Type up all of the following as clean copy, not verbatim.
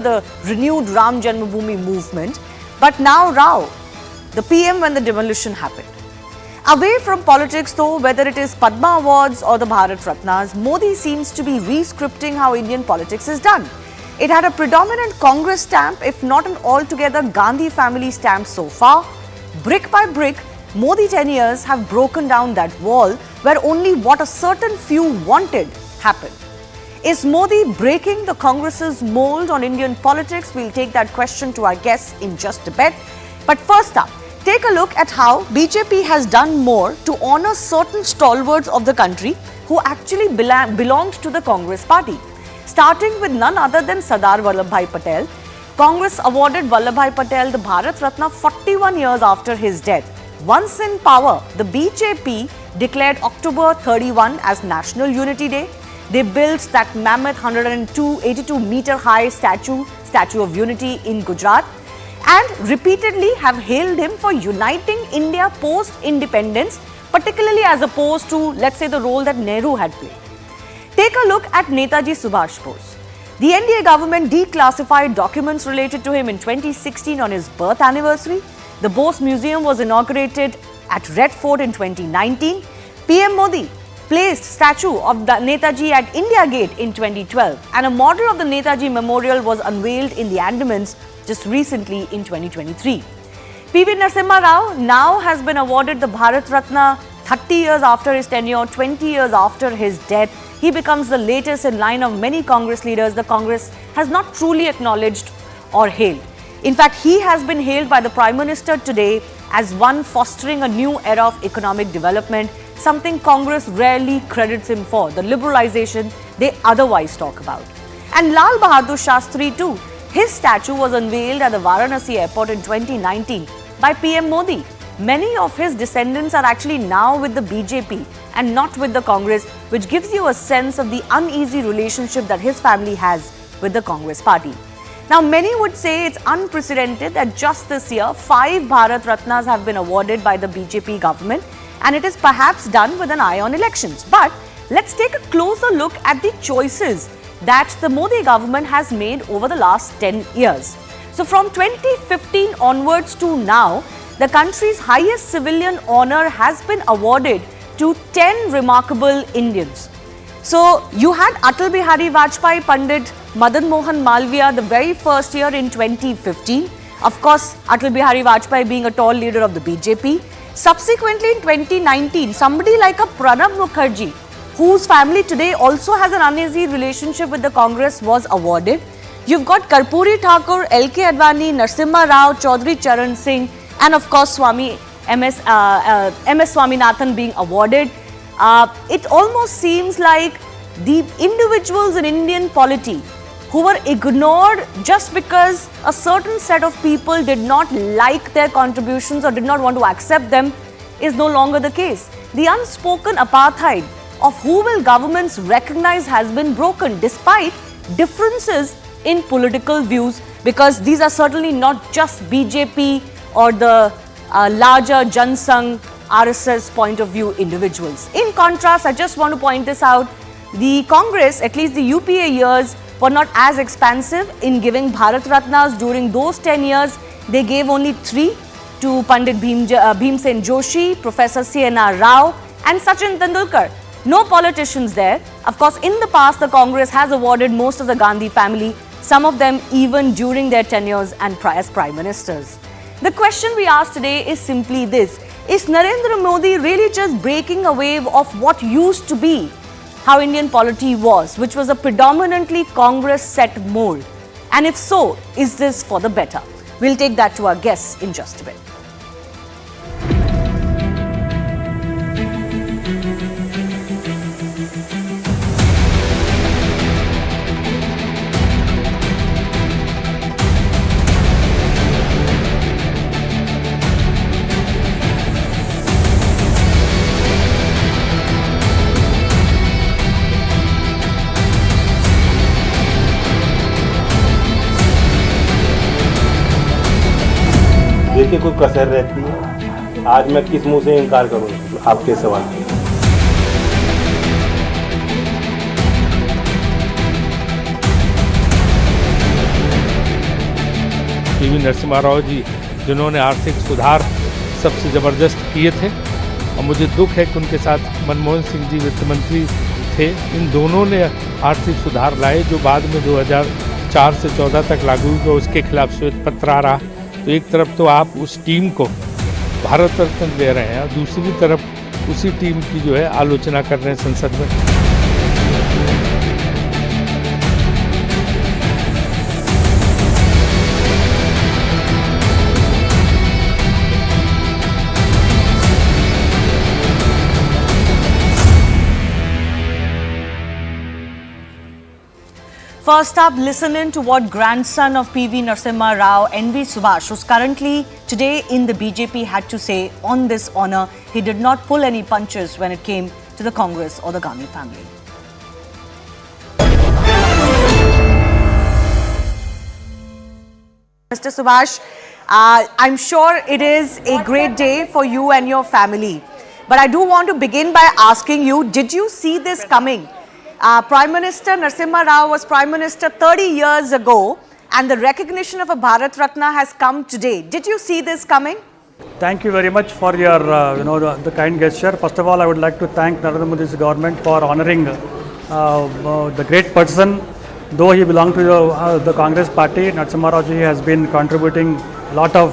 the renewed Ram Janmabhoomi movement, but now Rao, the PM when the demolition happened. Away from politics though, whether it is Padma Awards or the Bharat Ratnas, Modi seems to be re-scripting how Indian politics is done. It had a predominant Congress stamp, if not an altogether Gandhi family stamp so far. Brick by brick, Modi 10 years have broken down that wall where only what a certain few wanted happened. Is Modi breaking the Congress's mold on Indian politics? We'll take that question to our guests in just a bit. But first up, take a look at how BJP has done more to honour certain stalwarts of the country who actually belonged to the Congress party. Starting with none other than Sardar Vallabhbhai Patel, Congress awarded Vallabhbhai Patel the Bharat Ratna 41 years after his death. Once in power, the BJP declared October 31 as National Unity Day. They built that mammoth 82-meter high statue of unity in Gujarat and repeatedly have hailed him for uniting India post-independence, particularly as opposed to, let's say, the role that Nehru had played. Take a look at Netaji Subhash Bose. The NDA government declassified documents related to him in 2016 on his birth anniversary. The Bose Museum was inaugurated at Red Fort in 2019. PM Modi placed statue of the Netaji at India Gate in 2012, and a model of the Netaji Memorial was unveiled in the Andamans just recently in 2023. PV Narasimha Rao now has been awarded the Bharat Ratna 30 years after his tenure, 20 years after his death. He becomes the latest in line of many Congress leaders the Congress has not truly acknowledged or hailed. In fact, he has been hailed by the Prime Minister today as one fostering a new era of economic development, something Congress rarely credits him for, the liberalization they otherwise talk about. And Lal Bahadur Shastri too. His statue was unveiled at the Varanasi airport in 2019 by PM Modi. Many of his descendants are actually now with the BJP and not with the Congress, which gives you a sense of the uneasy relationship that his family has with the Congress party. Now, many would say it's unprecedented that just this year, 5 Bharat Ratnas have been awarded by the BJP government, and it is perhaps done with an eye on elections. But let's take a closer look at the choices that the Modi government has made over the last 10 years. So from 2015 onwards to now, the country's highest civilian honour has been awarded to 10 remarkable Indians. So you had Atal Bihari Vajpayee, Pandit Madan Mohan Malviya the very first year in 2015. Of course, Atal Bihari Vajpayee being a tall leader of the BJP. Subsequently in 2019, somebody like a Pranab Mukherjee, whose family today also has an uneasy relationship with the Congress, was awarded. You've got Karpuri Thakur, LK Advani, Narasimha Rao, Chaudhary Charan Singh, and of course MS Swaminathan being awarded. It almost seems like the individuals in Indian polity who were ignored just because a certain set of people did not like their contributions or did not want to accept them is no longer the case. The unspoken apartheid of who will governments recognize has been broken despite differences in political views, because these are certainly not just BJP or the larger Jan Sangh RSS point of view individuals. In contrast, I just want to point this out, the Congress, at least the UPA years, were not as expansive in giving Bharat Ratnas. During those 10 years, they gave only 3 to Pandit Bhimsen Joshi, Professor C.N.R. Rao and Sachin Tendulkar. No politicians there. Of course, in the past, the Congress has awarded most of the Gandhi family, some of them even during their tenures and as Prime Ministers. The question we ask today is simply this: is Narendra Modi really just breaking a wave of what used to be how Indian polity was, which was a predominantly Congress set mold? And if so, is this for the better? We'll take that to our guests in just a bit. देखिए, कोई कसर रहती है। आज मैं किस मुंह से इनकार करूं आपके सवाल का। PV नरसिम्हा राव जी, जिन्होंने आर्थिक सुधार सबसे ज़बरदस्त किए थे। और मुझे दुख है कि उनके साथ मनमोहन सिंह जी वित्त मंत्री थे। इन दोनों ने आर्थिक सुधार लाए जो बाद में 2004 से 14 तक लागू हुआ, उसके खिलाफ श्वेत पत्र आ रहा। तो एक तरफ तो आप उस टीम को भारत रत्न दे रहे हैं और दूसरी तरफ उसी टीम की जो है आलोचना कर रहे हैं संसद में। First up, listening to what grandson of PV Narasimha Rao, NV Subhash, who's currently today in the BJP, had to say on this honour. He did not pull any punches when it came to the Congress or the Gandhi family. Mr. Subhash, I'm sure it is a great day for you and your family. But I do want to begin by asking you, did you see this coming? Prime Minister Narasimha Rao was Prime Minister 30 years ago, and the recognition of a Bharat Ratna has come today. Did you see this coming? Thank you very much for your, the kind gesture. First of all, I would like to thank Narendra Modi's government for honouring the great person. Though he belonged to the Congress party, Narasimha Rao ji has been contributing a lot of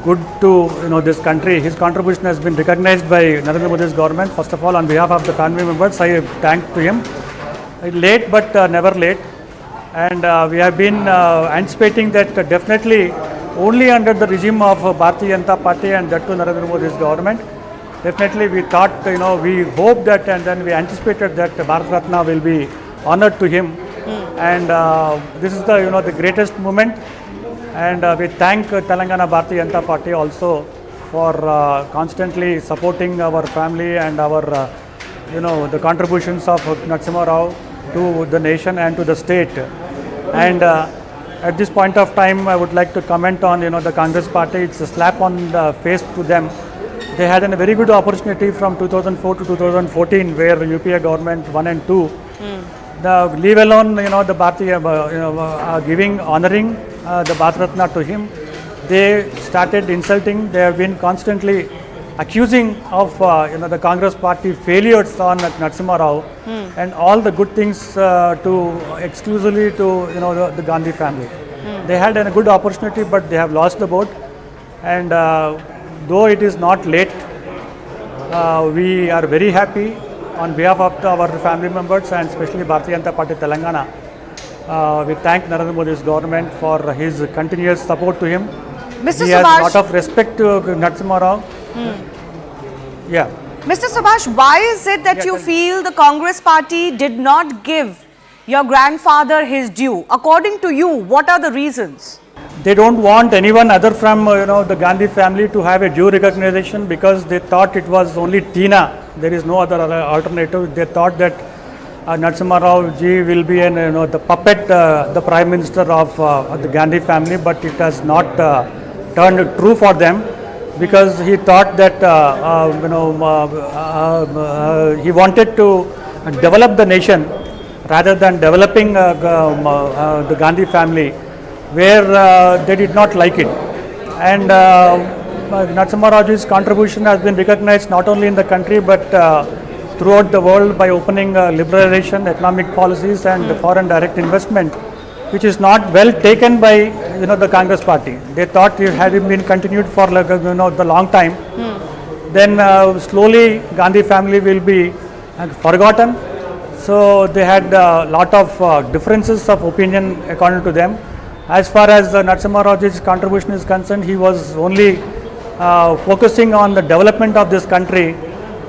good to this country. His contribution has been recognized by Narendra Modi's government. First of all, on behalf of the family members, I thank to him. Late but never late, and we have been anticipating that definitely only under the regime of Bharatiya Janata Party and that to Narendra Modi's government. Definitely, we thought, we hoped that, and then we anticipated that Bharat Ratna will be honoured to him. And this is the the greatest moment. And we thank Telangana Bharatiya Janata Party also for constantly supporting our family and our, the contributions of Narasimha Rao to the nation and to the state. And at this point of time, I would like to comment on, the Congress party. It's a slap on the face to them. They had a very good opportunity from 2004 to 2014, where UPA government 1 and 2. Leave alone, the Bharatiya, giving, honouring the Bharat Ratna to him. They started insulting. They have been constantly accusing of, the Congress party failures on Narasimha Rao and all the good things exclusively to, the Gandhi family. They had a good opportunity, but they have lost the boat. And though it is not late, we are very happy on behalf of our family members and especially Bharatiya Janata Party Telangana. We thank Narendra Modi's government for his continuous support to him. Mr. He Subhash, has a lot of respect to Narasimha Rao. Yeah. Mr. Subhash, why is it that you feel the Congress party did not give your grandfather his due? According to you, what are the reasons? They don't want anyone other from the Gandhi family to have a due recognition because they thought it was only Tina. There is no other alternative. They thought that Narasimha Rao ji will be the puppet, the Prime Minister of the Gandhi family, but it has not turned true for them because he thought that he wanted to develop the nation rather than developing the Gandhi family, where they did not like it. And Narasimha Rao ji's contribution has been recognized not only in the country but throughout the world by opening liberalization, economic policies and foreign direct investment, which is not well taken by the Congress party. They thought it had been continued for the long time. Then slowly Gandhi family will be forgotten. So they had a lot of differences of opinion according to them. As far as Narasimha Rao ji's contribution is concerned, he was only focusing on the development of this country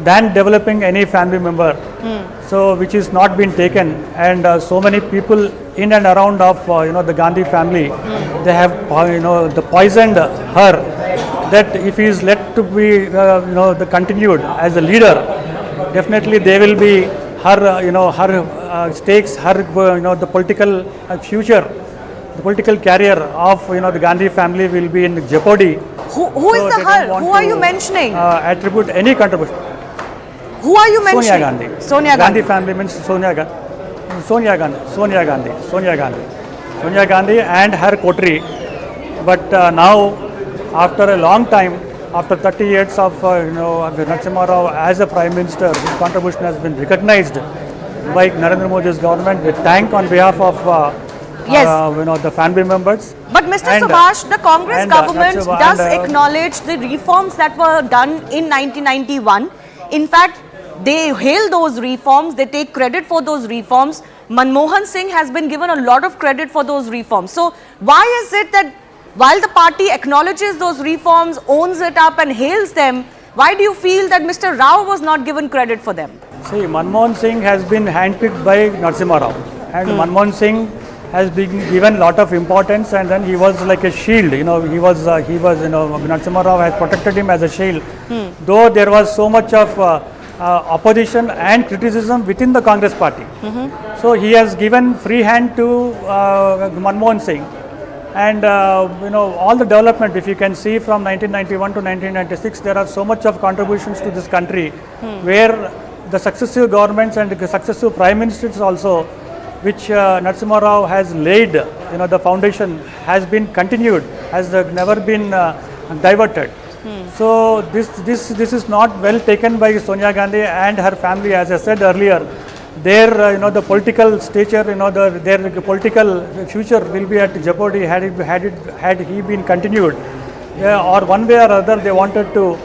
than developing any family member. So which is not been taken, and so many people in and around of the Gandhi family, they have poisoned her, that if he is let to be the continued as a leader, definitely they will be her her stakes, her the political future, the political career of the Gandhi family will be in jeopardy. Who is the her? Who are you mentioning? Attribute any contribution. Who are you mentioning? Sonia Gandhi. Sonia Gandhi. Gandhi family means Sonia Gandhi. Sonia Gandhi and her coterie. But now, after a long time, after 30 years of Narasimha Rao as a Prime Minister, his contribution has been recognized by Narendra Modi's government. We thank on behalf of the family members. But Mr. Subhash, the Congress government does acknowledge the reforms that were done in 1991. In fact, they hail those reforms, they take credit for those reforms. Manmohan Singh has been given a lot of credit for those reforms. So why is it that while the party acknowledges those reforms, owns it up and hails them, why do you feel that Mr. Rao was not given credit for them? See, Manmohan Singh has been handpicked by Narasimha Rao, and Manmohan Singh has been given a lot of importance, and then he was like a shield. Narasimha Rao has protected him as a shield. Though there was so much of opposition and criticism within the Congress party, so he has given free hand to Manmohan Singh. And all the development, if you can see from 1991 to 1996, there are so much of contributions to this country, where the successive governments and the successive prime ministers also, which Narasimha Rao has laid, the foundation has been continued, has never been diverted. So this is not well taken by Sonia Gandhi and her family. As I said earlier, their the political stature, their political future will be at jeopardy had he been continued, or one way or other they wanted to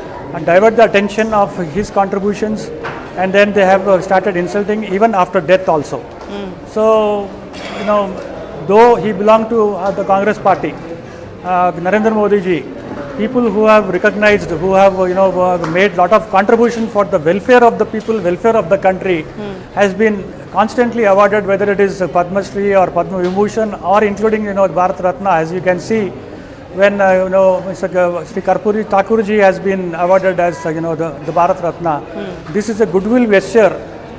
divert the attention of his contributions, and then they have started insulting even after death also. So though he belonged to the Congress party, Narendra Modi ji, people who have recognized, who have made lot of contribution for the welfare of the people, welfare of the country, has been constantly awarded, whether it is Padma Shri or Padma Vibhushan, or including Bharat Ratna. As you can see, when Mr. Sri Karpuri Thakur ji has been awarded as the Bharat Ratna, this is a goodwill gesture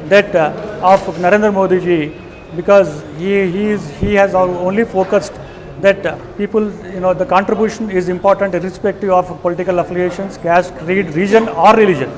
that of Narendra Modi ji, because he has only focused that people, the contribution is important irrespective of political affiliations, caste, creed, region or religion.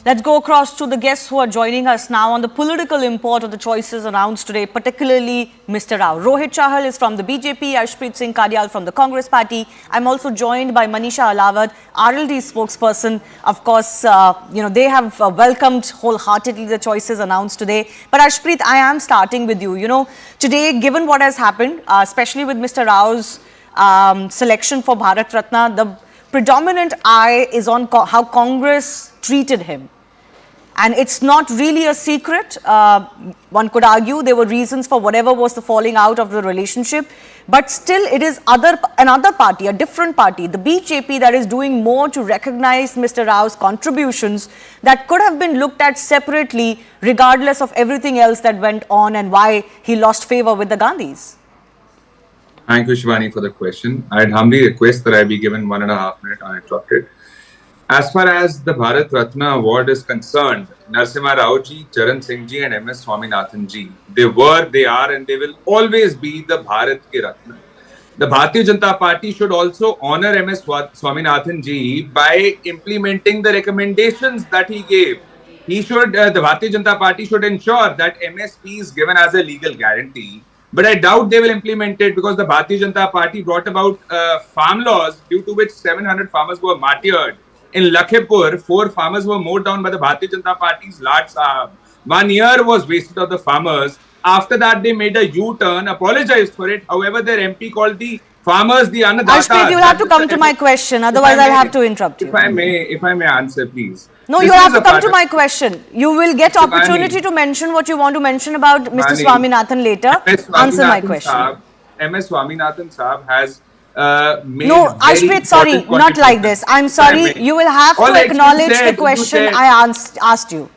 Let's go across to the guests who are joining us now on the political import of the choices announced today, particularly Mr. Rao. Rohit Chahal is from the BJP, Arshpreet Singh Kadyal from the Congress party. I'm also joined by Manisha Alawat, RLD spokesperson. Of course, they have welcomed wholeheartedly the choices announced today. But Arshpreet, I am starting with you. Today, given what has happened, especially with Mr. Rao's selection for Bharat Ratna, the predominant eye is on how Congress treated him. And it's not really a secret. One could argue there were reasons for whatever was the falling out of the relationship. But still, it is another party, a different party, the BJP, that is doing more to recognize Mr. Rao's contributions that could have been looked at separately, regardless of everything else that went on and why he lost favor with the Gandhis. Thank you, Shivani, for the question. I'd humbly request that I be given 1.5 minutes uninterrupted. As far as the Bharat Ratna award is concerned, Narasimha Rao ji, Charan Singh ji and MS Swaminathan ji, they were, they are and they will always be the Bharat ke Ratna. The Bharatiya Janata Party should also honor MS Swaminathan ji by implementing the recommendations that he gave. The Bharatiya Janata Party should ensure that MSP is given as a legal guarantee. But I doubt they will implement it, because the Bharatiya Janata Party brought about farm laws due to which 700 farmers were martyred. In Lakhipur, 4 farmers were mowed down by the Bharatiya Janata Party's Lad Sahab. 1 year was wasted of the farmers. After that, they made a U-turn, apologized for it. However, their MP called the farmers the Annadatas. Arshpreet, you will have to come to my question, otherwise I'll have to interrupt you. If I may answer, please. No, you have to come to my question. You will get opportunity to mention what you want to mention about Mr. Swaminathan later. Answer my question. MS Swaminathan Saab has made... No, Arshpreet, sorry, not like this. I'm sorry, you will have to acknowledge the question I asked you.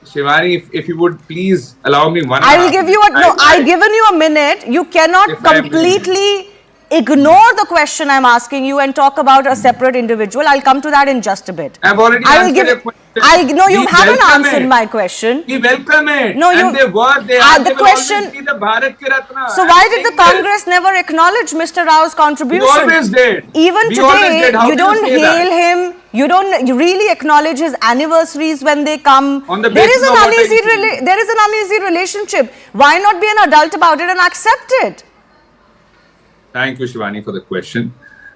Shivani, if you would please allow me one... I will give you I've given you a minute. You cannot completely ignore the question I'm asking you and talk about a separate individual. I'll come to that in just a bit. I've already answered your question. No, you haven't answered my question. We welcome it. No, and they the question. The Bharat Ki Ratna. So why did the Congress never acknowledge Mr. Rao's contribution? We always did. Even today, you don't hail him You really acknowledge his anniversaries when they come. On the There basis is of an what I see. there is an uneasy relationship. Why not be an adult about it and accept it? Thank you, Shivani, for the question.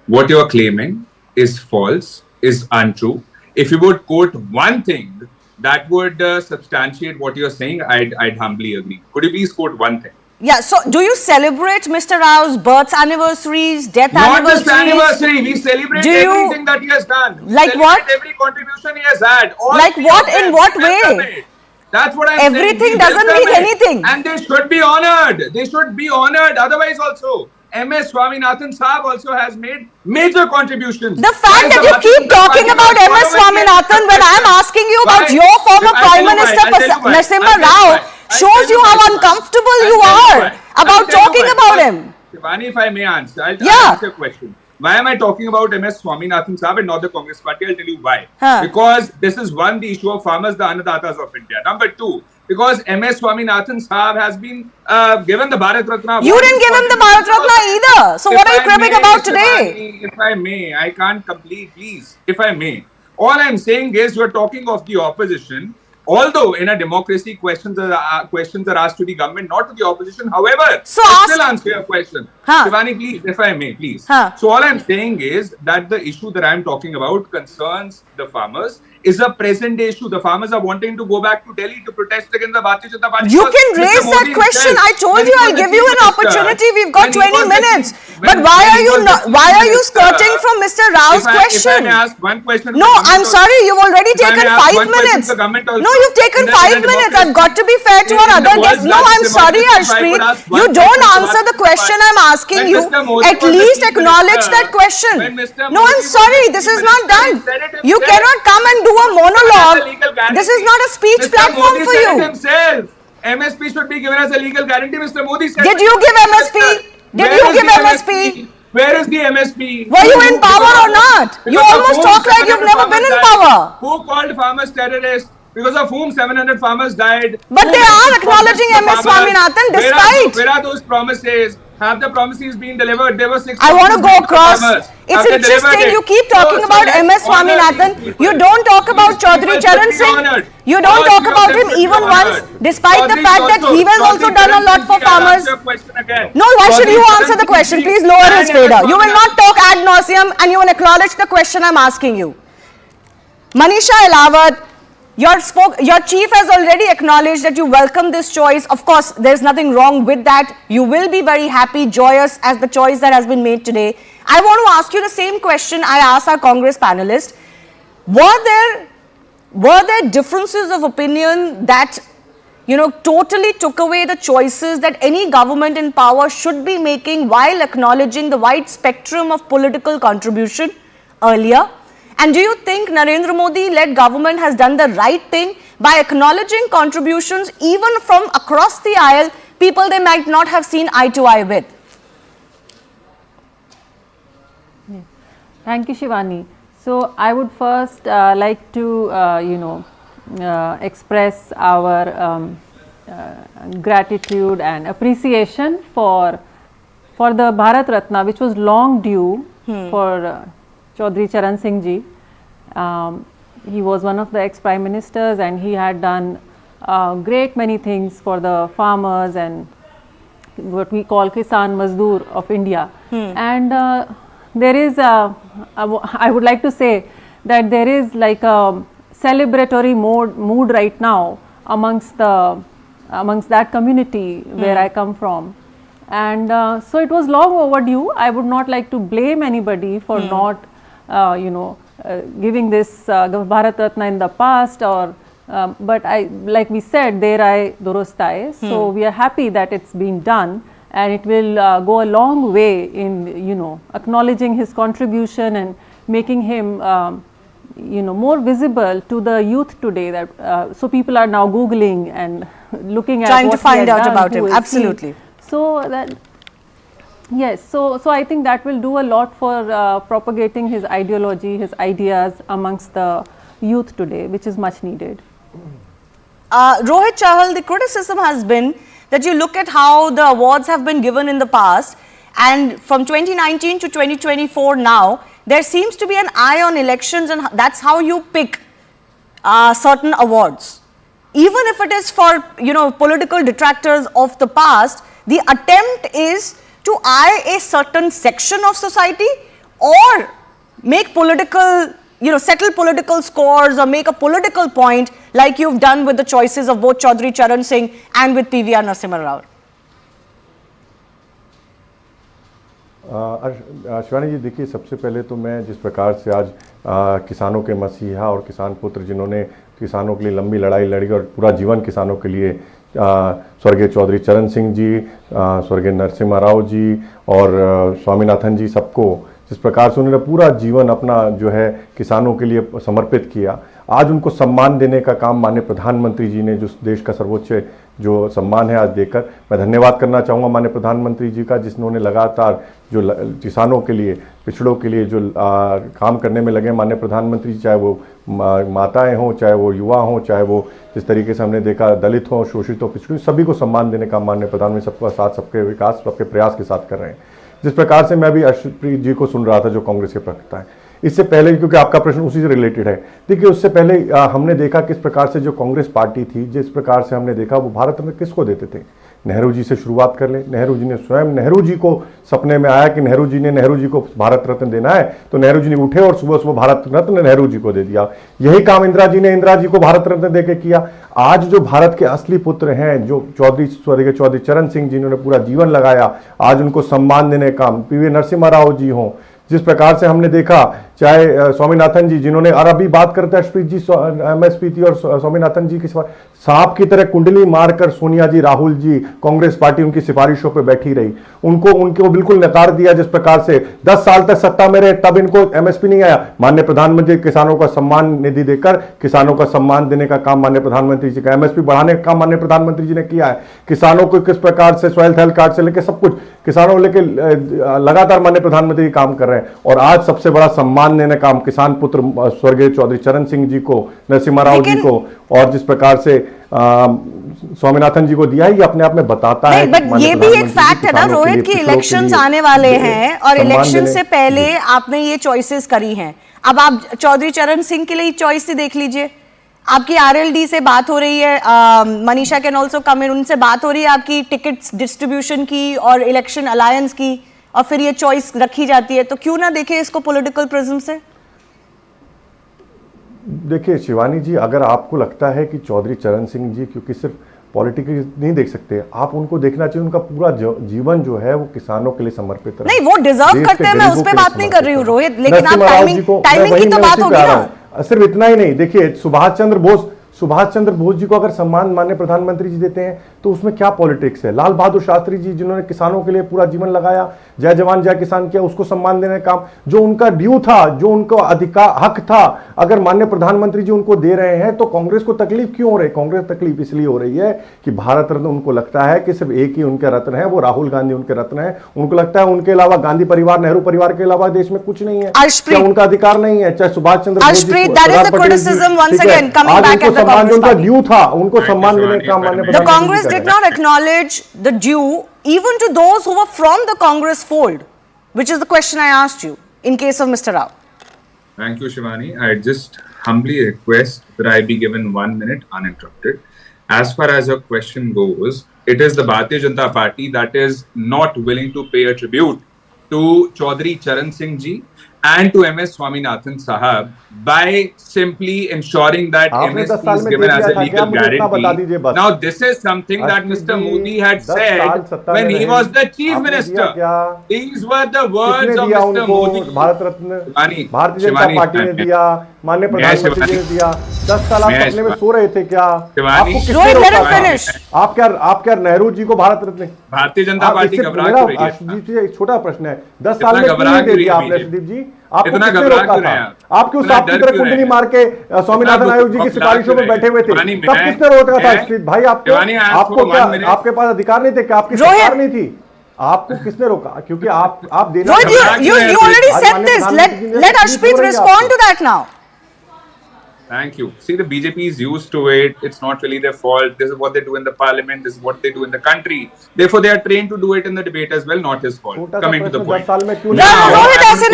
What you are claiming is false, is untrue. If you would quote one thing that would substantiate what you are saying, I'd humbly agree. Could you please quote one thing? Yeah, so do you celebrate Mr. Rao's birth anniversaries, death Not anniversaries? just anniversary. We celebrate Do you- everything that he has done. We Like celebrate what? every contribution he has had. All Like three what? of them. In what We welcome way? it. That's what I'm Everything saying. We doesn't welcome mean it. anything. And they should be honored. They should be honored. Otherwise also, MS Swaminathan Saab also has made major contributions. The fact that you keep talking about MS Swaminathan when I'm asking you about your former Prime Minister Narasimha Rao shows you how uncomfortable you are about talking about him. Shivani, if I may answer, I'll Yeah. answer your question. Why am I talking about MS Swaminathan Saab and not the Congress party? I'll tell you why. Huh. Because this is one, the issue of farmers, the Annadatas of India. Number two, because MS Swaminathan Saab has been given the Bharat Ratna. You didn't give him the Bharat Ratna either. So what are you cribbing about today? If I may, I can't complete, please. If I may. All I'm saying is you're talking of the opposition. Although in a democracy, questions are asked to the government, not to the opposition. However, So I ask- still answer your question. Huh. Shivani, please, if I may, please. Huh. So all I'm saying is that the issue that I'm talking about concerns the farmers, is a present day issue. The farmers are wanting to go back to Delhi to protest against the Bharatiya Janata Party. You because can Mr. raise that Modi question. himself, I told when you he I'll was give the you chief an minister, opportunity. We've got when he 20 was the minutes. chief- But when- why when are he you was the not, chief why are you minister, skirting from Mr. Rao's If question? I may ask one question. No, I'm sorry, you've already If I taken may ask 5 one question minutes. to the government also, No, you've taken in a 5 minutes. I've got to be fair to in- our in the other world's guests. No, I'm largest sorry, democracy, if I Ashpreet. could ask You one don't question to answer the Bharat question Ratna. I'm asking When you. Mr. Modi At was the least chief acknowledge minister, that question. when Mr. No, Modi I'm was sorry, the this chief is not minister, done. he said it You himself. cannot come and do a As a monologue. legal This is guarantee. not a speech Mr. platform Modi for said you. it himself. MSP should be given as a legal guarantee. Mr. Modi said. Did you give MSP? Did you give MSP? Where is the MSP? Were you in power or not? You Because of almost whom talk like you've 700 never been farmers in died? power. Who called farmers terrorists? Because of whom 700 farmers died? But Who they made are these acknowledging promises to MS farmers? Swaminathan Where are despite. Where are those promises? Have the promises been delivered? There were 6 I want to promises go made to the across. farmers. It's Have they delivered interesting it? you keep talking So about let's MS honor Swaminathan. these people. You don't talk about These Chaudhary people Charan should be Singh. honored. You don't All talk three of about them him should be even once, honored. despite the Chaudhary fact that he has Chaudhary also done a Charan lot Singh for ji, I'll farmers. answer your question again. No, why should you Chaudhary answer Charan the question? Singh ji Please lower and his fader. You will MS not talk ad nauseum and you will acknowledge the question I'm asking you. Manisha Elawat, your chief has already acknowledged that you welcome this choice. Of course, there's nothing wrong with that. You will be very happy, joyous as the choice that has been made today. I want to ask you the same question I asked our Congress panelists. Were there differences of opinion that, totally took away the choices that any government in power should be making while acknowledging the wide spectrum of political contribution earlier? And do you think Narendra Modi-led government has done the right thing by acknowledging contributions even from across the aisle, people they might not have seen eye to eye with? Thank you, Shivani. So I would first like to, express our gratitude and appreciation for the Bharat Ratna, which was long due for Chaudhary Charan Singh ji. He was one of the ex-prime ministers and he had done great many things for the farmers and what we call Kisan Mazdoor of India. And there is, I would like to say that there is like a celebratory mood right now amongst that community where I come from. And so it was long overdue. I would not like to blame anybody for not giving this Bharat Ratna in the past, or but like we said, there I durostai. So we are happy that it's been done, and it will go a long way in acknowledging his contribution and making him more visible to the youth today. That so people are now googling and looking at trying what to find he had out done, about who him. is he. Absolutely. So that. Yes, so I think that will do a lot for propagating his ideology, his ideas amongst the youth today, which is much needed. Rohit Chahal, the criticism has been that you look at how the awards have been given in the past, and from 2019 to 2024 now, there seems to be an eye on elections, and that's how you pick certain awards. Even if it is for, political detractors of the past, the attempt is to eye a certain section of society or make political, settle political scores or make a political point, like you've done with the choices of both Chaudhary Charan Singh and with PV Narasimha Rao. Shivani जी, देखिए, सबसे पहले तो मैं जिस प्रकार से आज किसानों के मसीहा और किसान पुत्र जिन्होंने किसानों के लिए लंबी लड़ाई लड़ी और पूरा जीवन किसानों के लिए, स्वर्गीय चौधरी चरण सिंह जी, स्वर्गीय नरसिम्हा राव जी और स्वामीनाथन जी, सबको जिस प्रकार से उन्होंने पूरा जीवन अपना जो है किसानों के लिए समर्पित किया, आज उनको सम्मान देने का काम माननीय प्रधानमंत्री जी ने, जो देश का सर्वोच्च जो सम्मान है, आज देकर मैं धन्यवाद करना चाहूँगा माननीय प्रधानमंत्री जी का, जिन्होंने लगातार जो किसानों के लिए, पिछड़ों के लिए जो काम करने में लगे माननीय प्रधानमंत्री जी, चाहे वो माताएं हों, चाहे वो युवा हों, चाहे वो जिस तरीके से हमने देखा दलित हों, शोषित हों, पिछड़ों, सभी को सम्मान देने का माननीय प्रधानमंत्री सबका साथ, सबके विकास, सबके प्रयास के साथ कर रहे हैं। जिस प्रकार से मैं अभी अर्शप्रीत जी को सुन रहा था जो कांग्रेस के प्रवक्ता है, इससे पहले, क्योंकि आपका प्रश्न उसी से रिलेटेड है, देखिए उससे पहले हमने देखा किस प्रकार से जो कांग्रेस पार्टी थी, जिस प्रकार से हमने देखा वो भारत रत्न किसको देते थे। नेहरू जी से शुरुआत कर ले, नेहरू जी ने स्वयं, नेहरू जी को सपने में आया कि नेहरू जी को भारत रत्न देना है, तो नेहरू जी ने उठे और सुबह सुबह भारत रत्न नेहरू जी को दे दिया। यही काम इंदिरा जी को भारत रत्न देके किया। आज जो भारत के असली पुत्र हैं, जो स्वर्गीय चौधरी चरण सिंह जी, जिन्होंने पूरा जीवन लगाया, आज उनको सम्मान देने का काम, PV नरसिम्हा राव जी हों, जिस प्रकार से हमने देखा, चाहे स्वामीनाथन जी, जिन्होंने, और अभी बात करते हैं अर्शप्रीत जी, MS और स्वामीनाथन जी की सांप की तरह कुंडली मारकर सोनिया जी, राहुल जी, कांग्रेस पार्टी उनकी सिफारिशों पे बैठी रही, उनको बिल्कुल नकार दिया। जिस प्रकार से 10 साल तक सत्ता में रहे, तब इनको MSP नहीं आया। माननीय प्रधानमंत्री किसानों का सम्मान निधि देकर किसानों का सम्मान देने का काम माननीय प्रधानमंत्री जी का, MSP बढ़ाने का काम माननीय प्रधानमंत्री जी ने किया है। किसानों को किस प्रकार से सॉइल हेल्थ कार्ड से लेकर सब कुछ किसानों लेके लगातार माननीय प्रधानमंत्री काम कर रहे हैं, और आज सबसे बड़ा सम्मान देने का काम किसान पुत्र स्वर्गीय चौधरी चरण सिंह जी को, नरसिम्हा राव जी को, और जिस प्रकार से स्वामीनाथन जी को दिया है, ये अपने आप में बताता है। बट ये भी एक फैक्ट है ना रोहित, की इलेक्शंस आने वाले हैं और इलेक्शन से पहले आपने ये चॉइसेस करी हैं। अब आप चौधरी चरण सिंह के लिए चॉइस ही देख लीजिए, आपकी RLD से बात हो रही है, मनीषा कैन ऑल्सो कम इन, उनसे बात हो रही है आपकी टिकट्स डिस्ट्रीब्यूशन की और इलेक्शन अलायंस की, और फिर ये चॉइस रखी जाती है, तो क्यों ना देखें इसको पॉलिटिकल प्रिज्म से। देखिए शिवानी जी, अगर आपको लगता है कि चौधरी चरण सिंह जी क्योंकि सिर्फ पॉलिटिकल नहीं देख सकते, आप उनको देखना चाहिए, उनका पूरा जीवन जो है वो किसानों के लिए समर्पित रहा। नहीं, वो डिजर्व करते हैं, मैं उस पे बात नहीं कर रही हूँ रोहित, लेकिन आप टाइमिंग की तो बात होगी ना। सिर्फ इतना ही नहीं, देखिए सुभाष चंद्र बोस जी को अगर सम्मान माननीय प्रधानमंत्री जी देते हैं तो उसमें क्या पॉलिटिक्स है। लाल बहादुर शास्त्री जी, जिन्होंने किसानों के लिए पूरा जीवन लगाया, जय जवान जय किसान किया, उसको सम्मान देने का काम, जो उनका ड्यू था, जो उनका अधिकार हक था, अगर माननीय प्रधानमंत्री जी उनको दे रहे हैं तो कांग्रेस को तकलीफ क्यों हो रही है? कांग्रेस तकलीफ इसलिए हो रही है कि भारत रत्न उनको लगता है कि सिर्फ एक ही उनके रत्न है, वो राहुल गांधी उनके रत्न है। उनको लगता है उनके अलावा, गांधी परिवार, नेहरू परिवार के अलावा देश में कुछ नहीं है, क्या उनका अधिकार नहीं है? चाहे सुभाष चंद्र बोस जी, उनका ड्यू था, उनको सम्मान देने का माननीय The Congress did not acknowledge the due even to those who were from the Congress fold, which is the question I asked you in case of Mr. Rao. Thank you, Shivani. I just humbly request that I be given 1 minute uninterrupted. As far as your question goes, it is the Bharatiya Janata Party that is not willing to pay a tribute to Chaudhary Charan Singh ji and to MS Swaminathan Sahab by simply ensuring that MSP is given as a legal guarantee. Now, this is something that Mr. Modi had said when he was the Chief Minister. These were the words of Mr. Modi. Bharat Ratna Bharatiya Janata party ने दिया, माननीय प्रधानमंत्री जी ने दिया। 10 साल आप सपने में सो रहे थे क्या? आपको किसने रोका था? आप क्या नेहरू जी को भारत रत्न? भारतीय जनता पार्टी घबरा क्यों रही है? एक छोटा प्रश्न है, 10 साल में क्यों नहीं दे दिया आपने अर्शदीप जी? आपको किसने रोका था? आप क्यों सांप की तरह कुंडली मार के स्वामीनाथन आयोग जी की सिफारिशों में बैठे हुए थे? तब किसने रोका था अर्शदीप भाई? आपको क्या, आपके पास अधिकार नहीं थे क्या? आपकी सरकार नहीं थी? आपको किसने रोका? क्योंकि आप देना। You already said this. Let Arshpreet respond to that now. Thank you. See, the BJP is used to it. It's not really their fault. This is what they do in the parliament. This is what they do in the country. Therefore, they are trained to do it in the debate as well. Not his fault. Coming to the point. 10 साल में क्यों रोहित ऐसे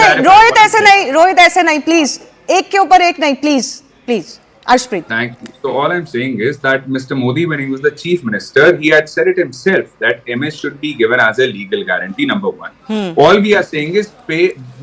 नहीं, रोहित ऐसे नहीं, please एक के ऊपर एक नहीं, please Arshpreet. Thank you. So all I'm saying is that Mr. Modi, when he was the chief minister, he had said it himself that MS should be given as a legal guarantee, number one. All we are saying is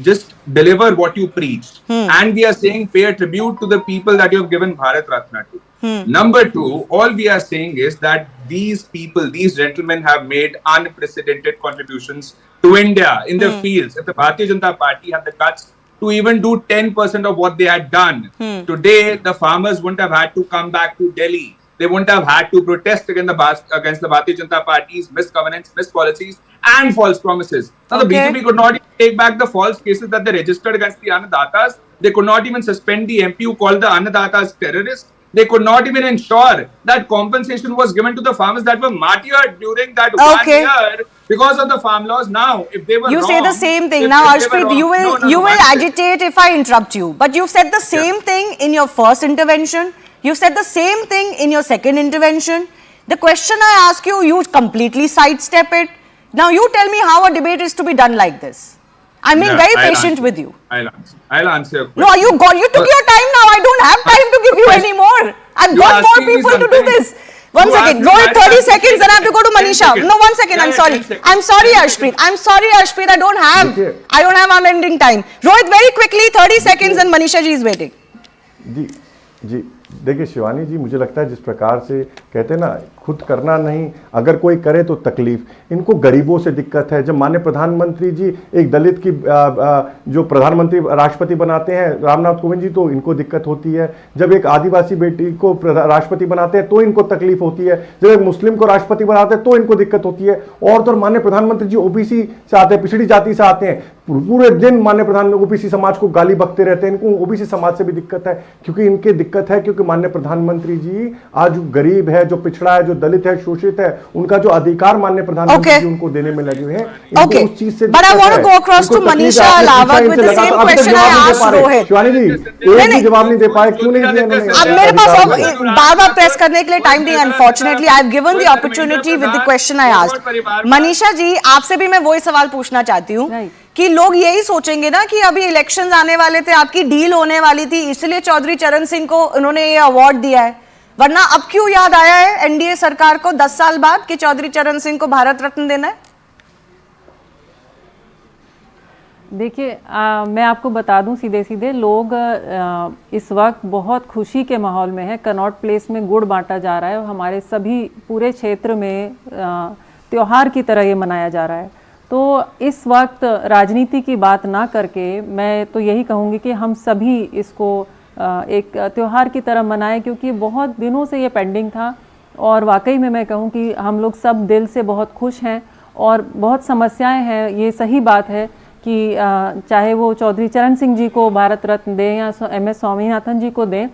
just deliver what you preached. And we are saying pay a tribute to the people that you have given Bharat Ratna to. Number two, all we are saying is that these people, these gentlemen have made unprecedented contributions to India in their fields. If the Bharatiya Janata Party had the guts to even do 10% of what they had done, today the farmers wouldn't have had to come back to Delhi. They wouldn't have had to protest against the Bharatiya Janata Party's misgovernance, mispolicies and false promises. Now the BJP could not even take back the false cases that they registered against the Annadatas. They could not even suspend the MP who called the Annadatas terrorists. They could not even ensure that compensation was given to the farmers that were martyred during that 1 year because of the farm laws. Now, if they were you wrong, say the same thing. Now, Arshpreet, you will agitate if I interrupt you. But you've said the same thing in your first intervention. You've said the same thing in your second intervention. The question I ask you, you completely sidestep it. Now, you tell me how a debate is to be done like this. I'm being very patient with you. I'll answer your question. No, you took your time now. I don't have time to give you any more. I've got more people to do this. One second. Rohit, 30 seconds, then I have to go to Manisha. No, 1 second. I'm sorry. I'm sorry, Arshpreet. I don't have unending time. Rohit, very quickly, 30 seconds, and Manisha ji is waiting. जी देखिए शिवानी जी, मुझे लगता है जिस प्रकार से कहते हैं ना, खुद करना नहीं, अगर कोई करे तो तकलीफ, इनको गरीबों से दिक्कत है। जब माननीय प्रधानमंत्री जी एक दलित की जो प्रधानमंत्री राष्ट्रपति बनाते हैं रामनाथ कोविंद जी, तो इनको दिक्कत होती है। जब एक आदिवासी बेटी को राष्ट्रपति बनाते हैं तो इनको तकलीफ होती है। जब एक मुस्लिम को राष्ट्रपति बनाते हैं तो इनको दिक्कत होती है। और तो माननीय प्रधानमंत्री जी ओबीसी से आते हैं, पिछड़ी जाति से आते हैं, पूरे दिन माननीय प्रधानमंत्री ओबीसी समाज को गाली बकते रहते हैं। इनको ओबीसी समाज से भी दिक्कत है, क्योंकि इनके दिक्कत है क्योंकि माननीय प्रधानमंत्री जी आज गरीब है, जो पिछड़ा है, जो दलित है, शोषित है, उनका जो अधिकार माननीय प्रधानमंत्री जी उनको देने में लगे हैं। Okay, but I want to go across to Manisha Alawat with the same question I asked Rohit. Shivani जी एक भी जवाब नहीं दे पाए, क्यों नहीं दिया इन्होंने? अब मेरे पास बार-बार प्रेस करने के लिए टाइम नहीं, unfortunately I have given the opportunity with the question I asked. Manisha ji, आपसे भी मैं वही सवाल पूछना चाहती हूँ कि लोग यही सोचेंगे ना कि अभी इलेक्शंस आने वाले थे, आपकी डील होने वाली थी, इसलिए चौधरी चरण सिंह को उन्होंने ये अवार्ड दिया है, वरना अब क्यों याद आया है एनडीए सरकार को 10 साल बाद कि चौधरी चरण सिंह को भारत रत्न देना है? देखिए, मैं आपको बता दूं सीधे सीधे, लोग इस वक्त बहुत खुशी के माहौल में है। कनॉट प्लेस में गुड़ बांटा जा रहा है और हमारे सभी पूरे क्षेत्र में त्योहार की तरह ये मनाया जा रहा है। तो इस वक्त राजनीति की बात ना करके मैं तो यही कहूँगी कि हम सभी इसको एक त्योहार की तरह मनाएं, क्योंकि बहुत दिनों से ये पेंडिंग था। और वाकई में मैं कहूँ कि हम लोग सब दिल से बहुत खुश हैं और बहुत समस्याएं हैं। ये सही बात है कि चाहे वो चौधरी चरण सिंह जी को भारत रत्न दें या MS स्वामीनाथन जी को दें,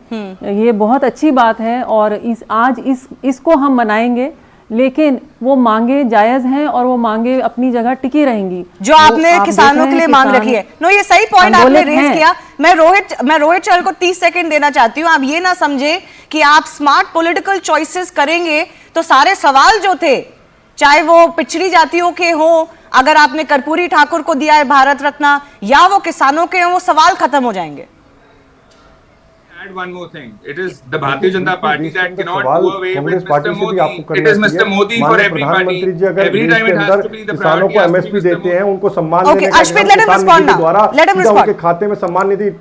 ये बहुत अच्छी बात है और इसको हम मनाएंगे। लेकिन वो मांगे जायज हैं और वो मांगे अपनी जगह टिकी रहेंगी जो आपने किसानों के लिए मांग रखी है। नो, ये सही पॉइंट आपने रेज किया। मैं रोहित चहल को 30 सेकंड देना चाहती हूँ। आप ये ना समझे कि आप स्मार्ट पॉलिटिकल चॉइसेस करेंगे तो सारे सवाल जो थे, चाहे वो पिछड़ी जातियों के हो, अगर आपने कर्पूरी ठाकुर को दिया है भारत रत्न, या वो किसानों के हो, वो सवाल खत्म हो जाएंगे। Add one more thing. It is the Bharatiya Janata Party that cannot do away with Mr. Modi. It is Mr. Modi for everybody. Every time it has to be the किसानों को MSP देते हैं, उनको सम्मान देने का उनके खाते में सम्मान निधि,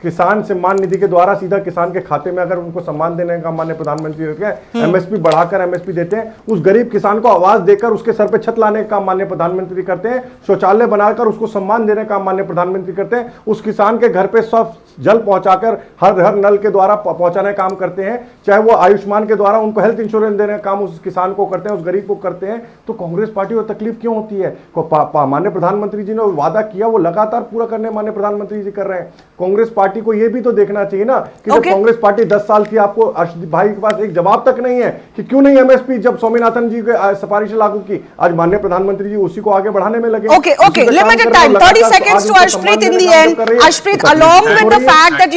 किसान सम्मान निधि के द्वारा सीधा किसान के खाते में अगर उनको सम्मान देने का माननीय प्रधानमंत्री रहते हैं, MSP बढ़ाकर MSP देते हैं, उस गरीब किसान को आवाज देकर उसके सर पे छत लाने का माननीय प्रधानमंत्री करते हैं, शौचालय बनाकर उसको सम्मान देने का माननीय प्रधानमंत्री करते हैं, उस किसान के घर पे सब जल पहुंचाकर हर नल के द्वारा पहुंचाने का काम करते हैं, चाहे वो आयुष्मान के द्वारा उनको हेल्थ इंश्योरेंस देने का काम उस किसान को करते हैं, उस गरीब को करते हैं। तो कांग्रेस पार्टी को तकलीफ क्यों होती है? माननीय प्रधानमंत्री जी ने वादा किया वो लगातार पूरा करने माननीय प्रधानमंत्री जी कर रहे हैं। कांग्रेस पार्टी पार्टी को ये भी तो देखना चाहिए ना कि जब कांग्रेस पार्टी 10 साल की, आपको अर्शदीप भाई के पास एक जवाब तक नहीं है कि क्यों नहीं एमएसपी जब स्वामीनाथन जी की सिफारिश लागू की, आज माननीय प्रधानमंत्री जी उसी को आगे बढ़ाने में लगे। Okay, limited time, 30 seconds to Ashpreet in the end. Ashpreet, along with the fact that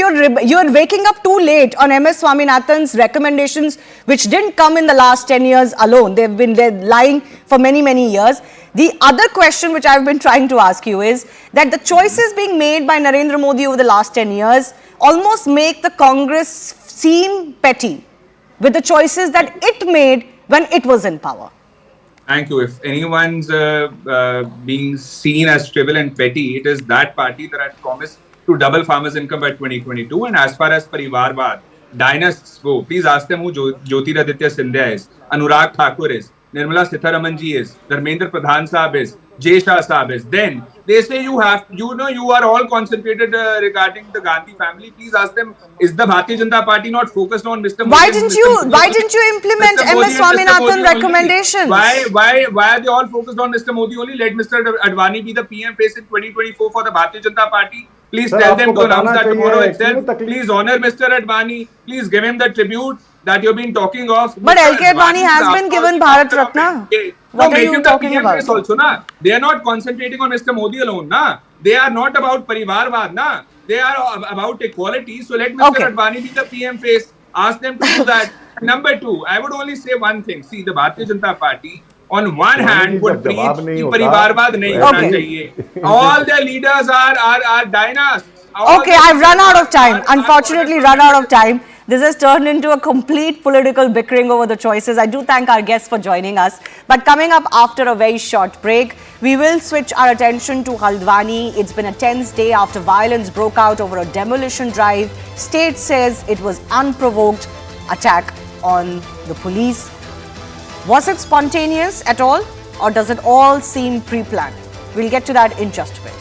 you're waking up too late on MS Swaminathan's recommendations, which didn't come in the last 10 years alone, they've been lying for many years. The other question which I've been trying to ask you is that the choices being made by Narendra Modi over the last 10 years almost make the Congress seem petty with the choices that it made when it was in power. Thank you. If anyone's being seen as trivial and petty, it is that party that had promised to double farmers' income by 2022. And as far as Parivarvad, dynasts go, please ask them who Jyotiraditya Scindia is, Anurag Thakur is, Nirmala Sitharaman ji is, Dharmendra Pradhan Saab is, Jay Shah Saab is. Then they say you are all concentrated regarding the Gandhi family. Please ask them, is the Bharatiya Janata Party not focused on Mr. Modi? Why didn't you implement MS Swaminathan recommendations? Why are they all focused on Mr. Modi only? Let Mr. Advani be the PM face in 2024 for the Bharatiya Janata Party. Please tell them to announce that tomorrow itself. Please honor Mr. Advani. Please give him the tribute that you've been talking of. But LK Advani has been given Bharat Ratna. What are you talking about? Also, na? They are not concentrating on Mr. Modi alone. Na? They are not about Parivarvad. Na? They are about equality. So let Mr. Advani be the PM face. Ask them to do that. Number two, I would only say one thing. See, the Bharatiya Janata Party, on one hand, would preach कि परिवारवाद नहीं होना चाहिए. All their leaders are dynasts. Okay, I've run out of time. Unfortunately, run out of time. This has turned into a complete political bickering over the choices. I do thank our guests for joining us. But coming up after a very short break, we will switch our attention to Haldwani. It's been a tense day after violence broke out over a demolition drive. State says it was unprovoked attack on the police. Was it spontaneous at all, or does it all seem pre-planned? We'll get to that in just a bit.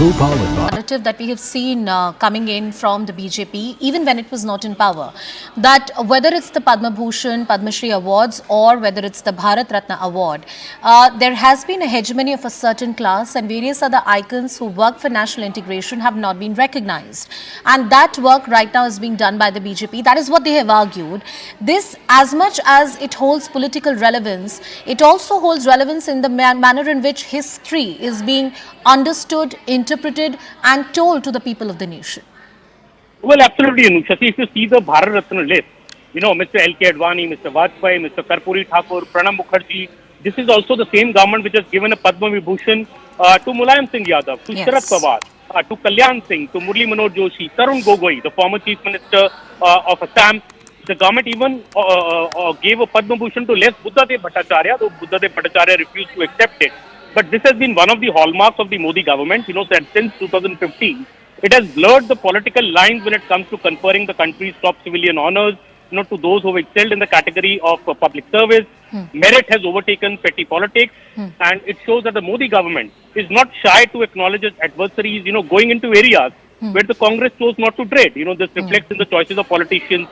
Narrative that we have seen coming in from the BJP, even when it was not in power, that whether it's the Padma Bhushan, Padma Shri awards, or whether it's the Bharat Ratna award, there has been a hegemony of a certain class, and various other icons who work for national integration have not been recognized. And that work right now is being done by the BJP. That is what they have argued. This, as much as it holds political relevance, it also holds relevance in the manner in which history is being understood, interpreted and told to the people of the nation. Well, absolutely, Anusha. If you see the Bharat Ratna list, Mr. L.K. Advani, Mr. Vajpayee, Mr. Karpuri Thakur, Pranab Mukherjee, this is also the same government which has given a Padma Vibhushan to Mulayam Singh Yadav, to Sharad Pawar, to Kalyan Singh, to Murli Manoj Joshi, Tarun Gogoi, the former Chief Minister of Assam. The government even gave a Padma Bhushan to less Buddhadev Bhattacharya, though Buddhadev Bhattacharya refused to accept it. But this has been one of the hallmarks of the Modi government, that since 2015, it has blurred the political lines when it comes to conferring the country's top civilian honors, to those who have excelled in the category of public service. Merit has overtaken petty politics, and it shows that the Modi government is not shy to acknowledge its adversaries, going into areas where the Congress chose not to tread. This reflects in the choices of politicians,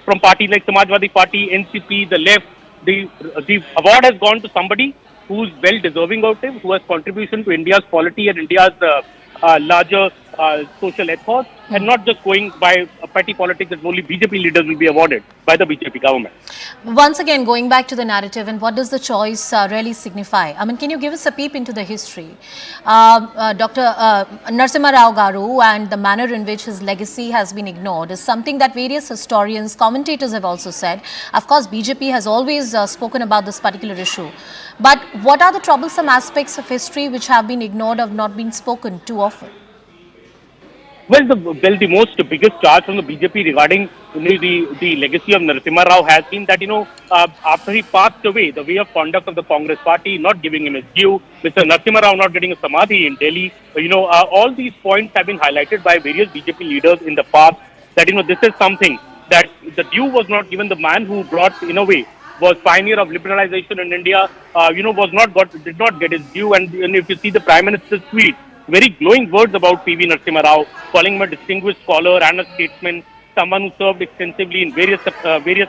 from parties like Samajwadi Party, NCP, the left. The award has gone to somebody who's well deserving of it, who has contribution to India's polity and India's larger social ethos, and not just going by petty politics that only BJP leaders will be awarded by the BJP government. Once again, going back to the narrative, and what does the choice really signify? I mean, can you give us a peep into the history? Dr. Narasimha Rao Garu and the manner in which his legacy has been ignored is something that various historians, commentators have also said. Of course, BJP has always spoken about this particular issue. But what are the troublesome aspects of history which have been ignored or not been spoken too often? Well, the biggest charge from the BJP regarding the legacy of Narasimha Rao has been that, after he passed away, the way of conduct of the Congress party, not giving him his due, Mr. Narasimha Rao not getting a samadhi in Delhi, all these points have been highlighted by various BJP leaders in the past, that, this is something that the due was not given. The man who brought, in a way, was pioneer of liberalization in India, did not get his due. And if you see the Prime Minister's tweet, very glowing words about PV Narasimha Rao, calling him a distinguished scholar and a statesman, someone who served extensively in various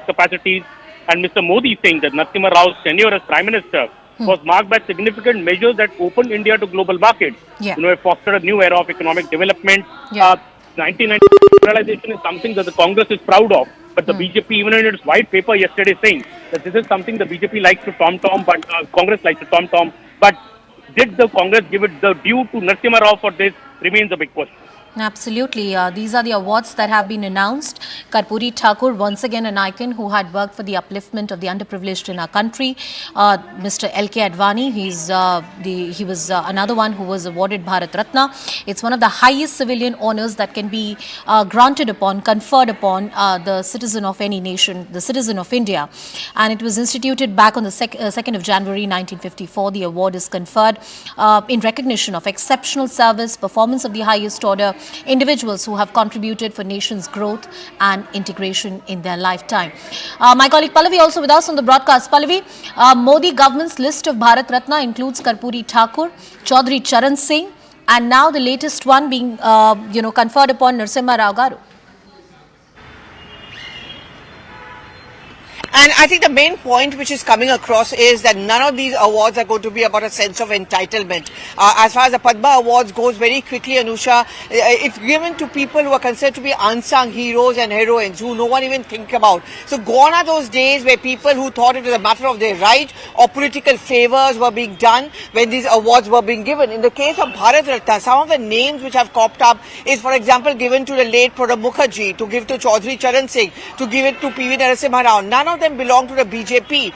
capacities. and Mr. Modi saying that Narasimha Rao's tenure as Prime Minister was marked by significant measures that opened India to global markets. Yeah. It fostered a new era of economic development. Yeah. 1990 liberalization is something that the Congress is proud of. But the BJP, even in its white paper yesterday, saying that this is something the BJP likes to tom-tom, but Congress likes to tom-tom. But did the Congress give it the due to Narasimha Rao for this remains a big question. Absolutely. These are the awards that have been announced. Karpuri Thakur, once again an icon who had worked for the upliftment of the underprivileged in our country. Mr. L.K. Advani, he was another one who was awarded Bharat Ratna. It's one of the highest civilian honors that can be granted upon, conferred upon the citizen of any nation, the citizen of India. And it was instituted back on the 2nd of January 1954. The award is conferred in recognition of exceptional service, performance of the highest order, individuals who have contributed for nation's growth and integration in their lifetime. My colleague Pallavi also with us on the broadcast. Pallavi, Modi government's list of Bharat Ratna includes Karpuri Thakur, Chaudhary Charan Singh, and now the latest one being conferred upon Narasimha Rao Garu. And I think the main point which is coming across is that none of these awards are going to be about a sense of entitlement. As far as the Padma Awards goes, very quickly, Anusha, it's given to people who are considered to be unsung heroes and heroines who no one even think about. So gone are those days where people who thought it was a matter of their right or political favors were being done when these awards were being given. In the case of Bharat Ratna, some of the names which have cropped up is, for example, given to the late Pranab Mukherjee, to give to Chaudhary Charan Singh, to give it to PV Narasimha Rao. None of them belong to the BJP.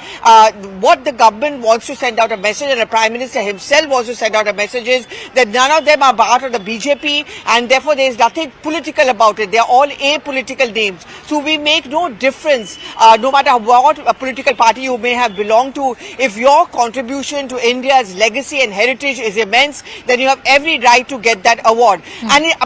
What the government wants to send out a message, and the Prime Minister himself wants to send out a message, is that none of them are part of the BJP, and therefore there is nothing political about it. They are all apolitical names. So we make no difference, no matter what political party you may have belonged to. If your contribution to India's legacy and heritage is immense, then you have every right to get that award.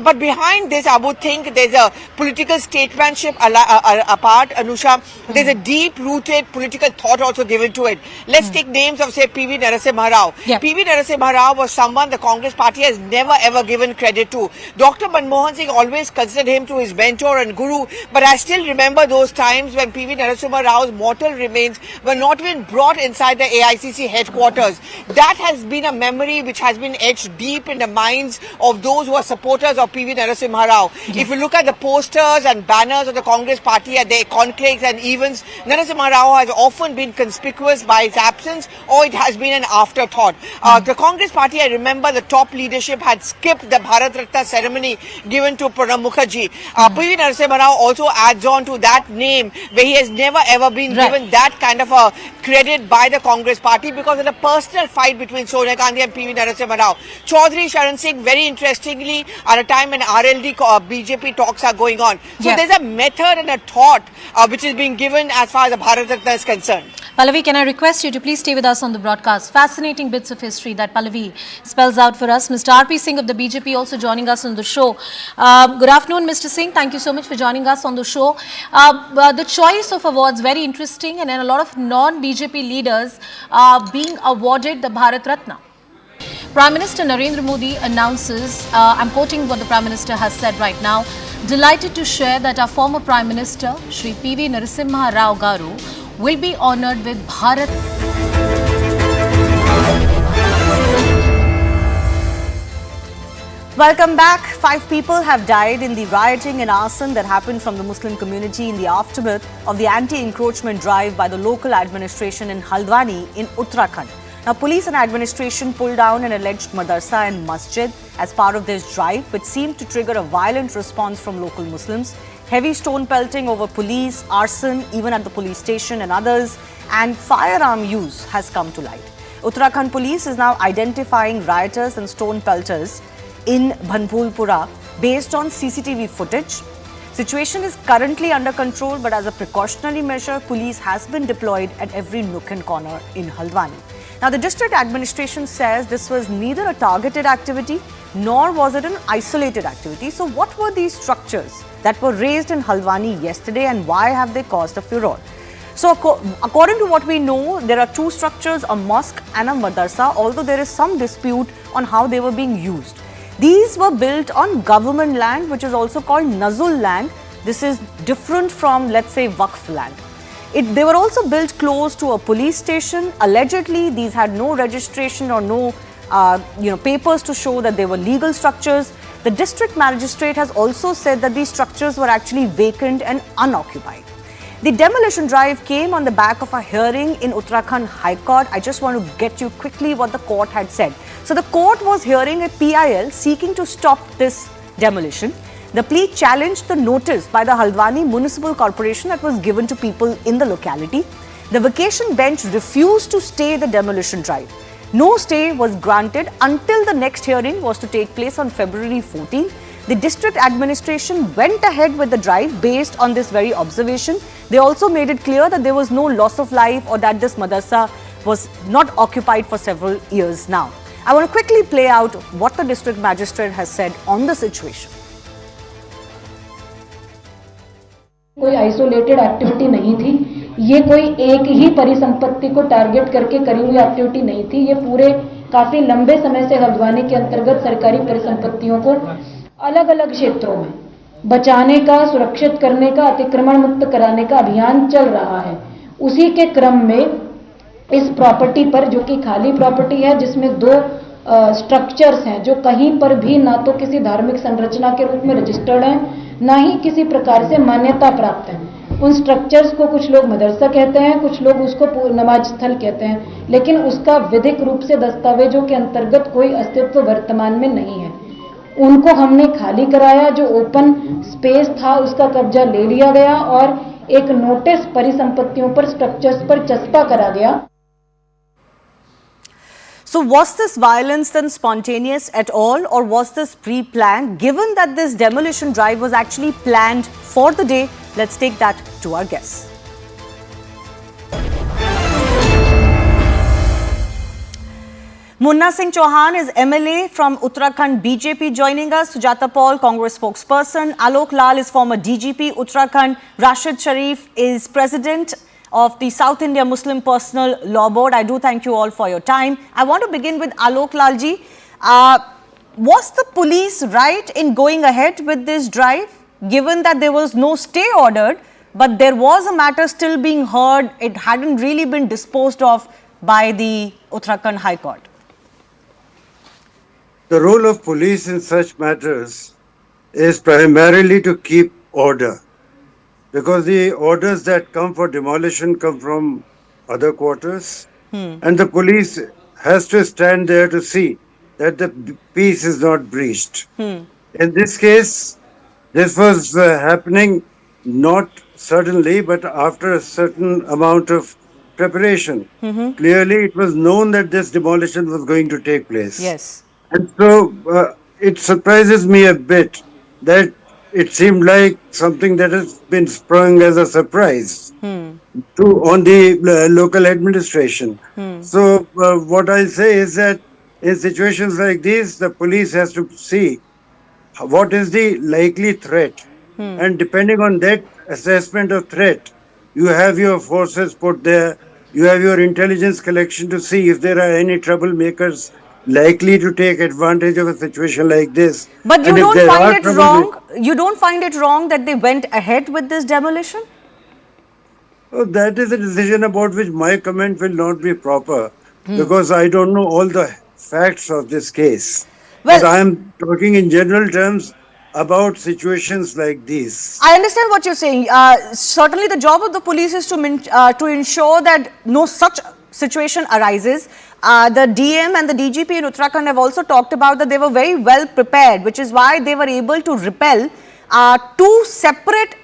But behind this, I would think there's a political statesmanship apart, Anusha. There's a deep-rooted political thought also given to it. Let's take names of, say, PV Narasimha Rao. Yep. PV Narasimha Rao was someone the Congress party has never ever given credit to. Dr. Manmohan Singh always considered him to his mentor and guru, but I still remember those times when PV Narasimha Rao's mortal remains were not even brought inside the AICC headquarters. That has been a memory which has been etched deep in the minds of those who are supporters of PV Narasimha Rao. If you look at the posters and banners of the Congress party at their conclaves and events, Narasimha Rao has often been conspicuous by its absence, or it has been an afterthought. The Congress party, I remember the top leadership had skipped the Bharat Ratna ceremony given to Pranab Mukherjee. PV Narasimha Rao also adds on to that name, where he has never ever been given that kind of a credit by the Congress party because of the personal fight between Sonia Gandhi and PV Narasimha Rao. Chaudhary Charan Singh, very interestingly, at a time when RLD BJP talks are going on. So there's a method and a thought which is being given as far as the Bharat Ratna is concerned. Pallavi, can I request you to please stay with us on the broadcast? Fascinating bits of history that Pallavi spells out for us. Mr. R.P. Singh of the BJP also joining us on the show. Good afternoon, Mr. Singh. Thank you so much for joining us on the show. The choice of awards, very interesting, and a lot of non-BJP leaders being awarded the Bharat Ratna. Prime Minister Narendra Modi announces, I'm quoting what the Prime Minister has said right now, delighted to share that our former Prime Minister, Shri PV Narasimha Rao Garu, will be honoured with Bharat. Welcome back. 5 people have died in the rioting and arson that happened from the Muslim community in the aftermath of the anti-encroachment drive by the local administration in Haldwani in Uttarakhand. Now, police and administration pulled down an alleged madrasa and masjid as part of this drive, which seemed to trigger a violent response from local Muslims. Heavy stone pelting over police, arson, even at the police station and others, and firearm use has come to light. Uttarakhand police is now identifying rioters and stone pelters in Bhanbulpura based on CCTV footage. Situation is currently under control, but as a precautionary measure, police has been deployed at every nook and corner in Haldwani. Now, the district administration says this was neither a targeted activity nor was it an isolated activity. So what were these structures that were raised in Haldwani yesterday and why have they caused a furor? So according to what we know, there are 2 structures, a mosque and a madrasa, although there is some dispute on how they were being used. These were built on government land, which is also called Nazul land. This is different from, let's say, Waqf land. They were also built close to a police station. Allegedly, these had no registration or no papers to show that they were legal structures. The district magistrate has also said that these structures were actually vacant and unoccupied. The demolition drive came on the back of a hearing in Uttarakhand High Court. I just want to get you quickly what the court had said. So the court was hearing a PIL seeking to stop this demolition. The plea challenged the notice by the Haldwani Municipal Corporation that was given to people in the locality. The vacation bench refused to stay the demolition drive. No stay was granted until the next hearing was to take place on February 14. The district administration went ahead with the drive based on this very observation. They also made it clear that there was no loss of life or that this madrasa was not occupied for several years now. I want to quickly play out what the district magistrate has said on the situation. कोई isolated activity नहीं थी, ये कोई एक ही परिसंपत्ति को target करके करी हुई एक्टिविटी नहीं थी। ये पूरे काफी लंबे समय से हल्द्वानी के अंतर्गत सरकारी परिसंपत्तियों को अलग अलग क्षेत्रों में बचाने का, सुरक्षित करने का, अतिक्रमण मुक्त कराने का अभियान चल रहा है। उसी के क्रम में इस प्रॉपर्टी पर, जो कि खाली प्रॉपर्टी है, जिसमें 2 स्ट्रक्चर्स हैं जो कहीं पर भी ना तो किसी धार्मिक संरचना के रूप में रजिस्टर्ड हैं, ना ही किसी प्रकार से मान्यता प्राप्त है। उन स्ट्रक्चर्स को कुछ लोग मदरसा कहते हैं, कुछ लोग उसको नमाज स्थल कहते हैं, लेकिन उसका विधिक रूप से दस्तावेजों के अंतर्गत कोई अस्तित्व वर्तमान में नहीं है। उनको हमने खाली कराया, जो ओपन स्पेस था उसका कब्जा ले लिया गया और एक नोटिस परिसंपत्तियों पर, स्ट्रक्चर्स पर चस्पा करा गया। So was this violence then spontaneous at all, or was this pre-planned? Given that this demolition drive was actually planned for the day, let's take that to our guests. Munna Singh Chauhan is MLA from Uttarakhand BJP joining us. Sujata Paul, Congress spokesperson. Alok Lal is former DGP Uttarakhand. Rashid Sharif is president of the South India Muslim Personal Law Board. I do thank you all for your time. I want to begin with Alok Lalji. Was the police right in going ahead with this drive, given that there was no stay ordered, but there was a matter still being heard? It hadn't really been disposed of by the Uttarakhand High Court. The role of police in such matters is primarily to keep order, because the orders that come for demolition come from other quarters, and the police has to stand there to see that the peace is not breached. In this case, this was happening not suddenly, but after a certain amount of preparation. Clearly, it was known that this demolition was going to take place. Yes. And so it surprises me a bit that it seemed like something that has been sprung as a surprise on the local administration. So what I say is that in situations like these, the police has to see what is the likely threat. And depending on that assessment of threat, you have your forces put there, you have your intelligence collection to see if there are any troublemakers likely to take advantage of a situation like this. But you don't find it wrong? You don't find it wrong that they went ahead with this demolition? Oh, that is a decision about which my comment will not be proper, because I don't know all the facts of this case. Well, but I am talking in general terms about situations like these. I understand what you're saying. Certainly the job of the police is to ensure that no such situation arises. The DM and the DGP in Uttarakhand have also talked about that they were very well prepared, which is why they were able to repel 2 separate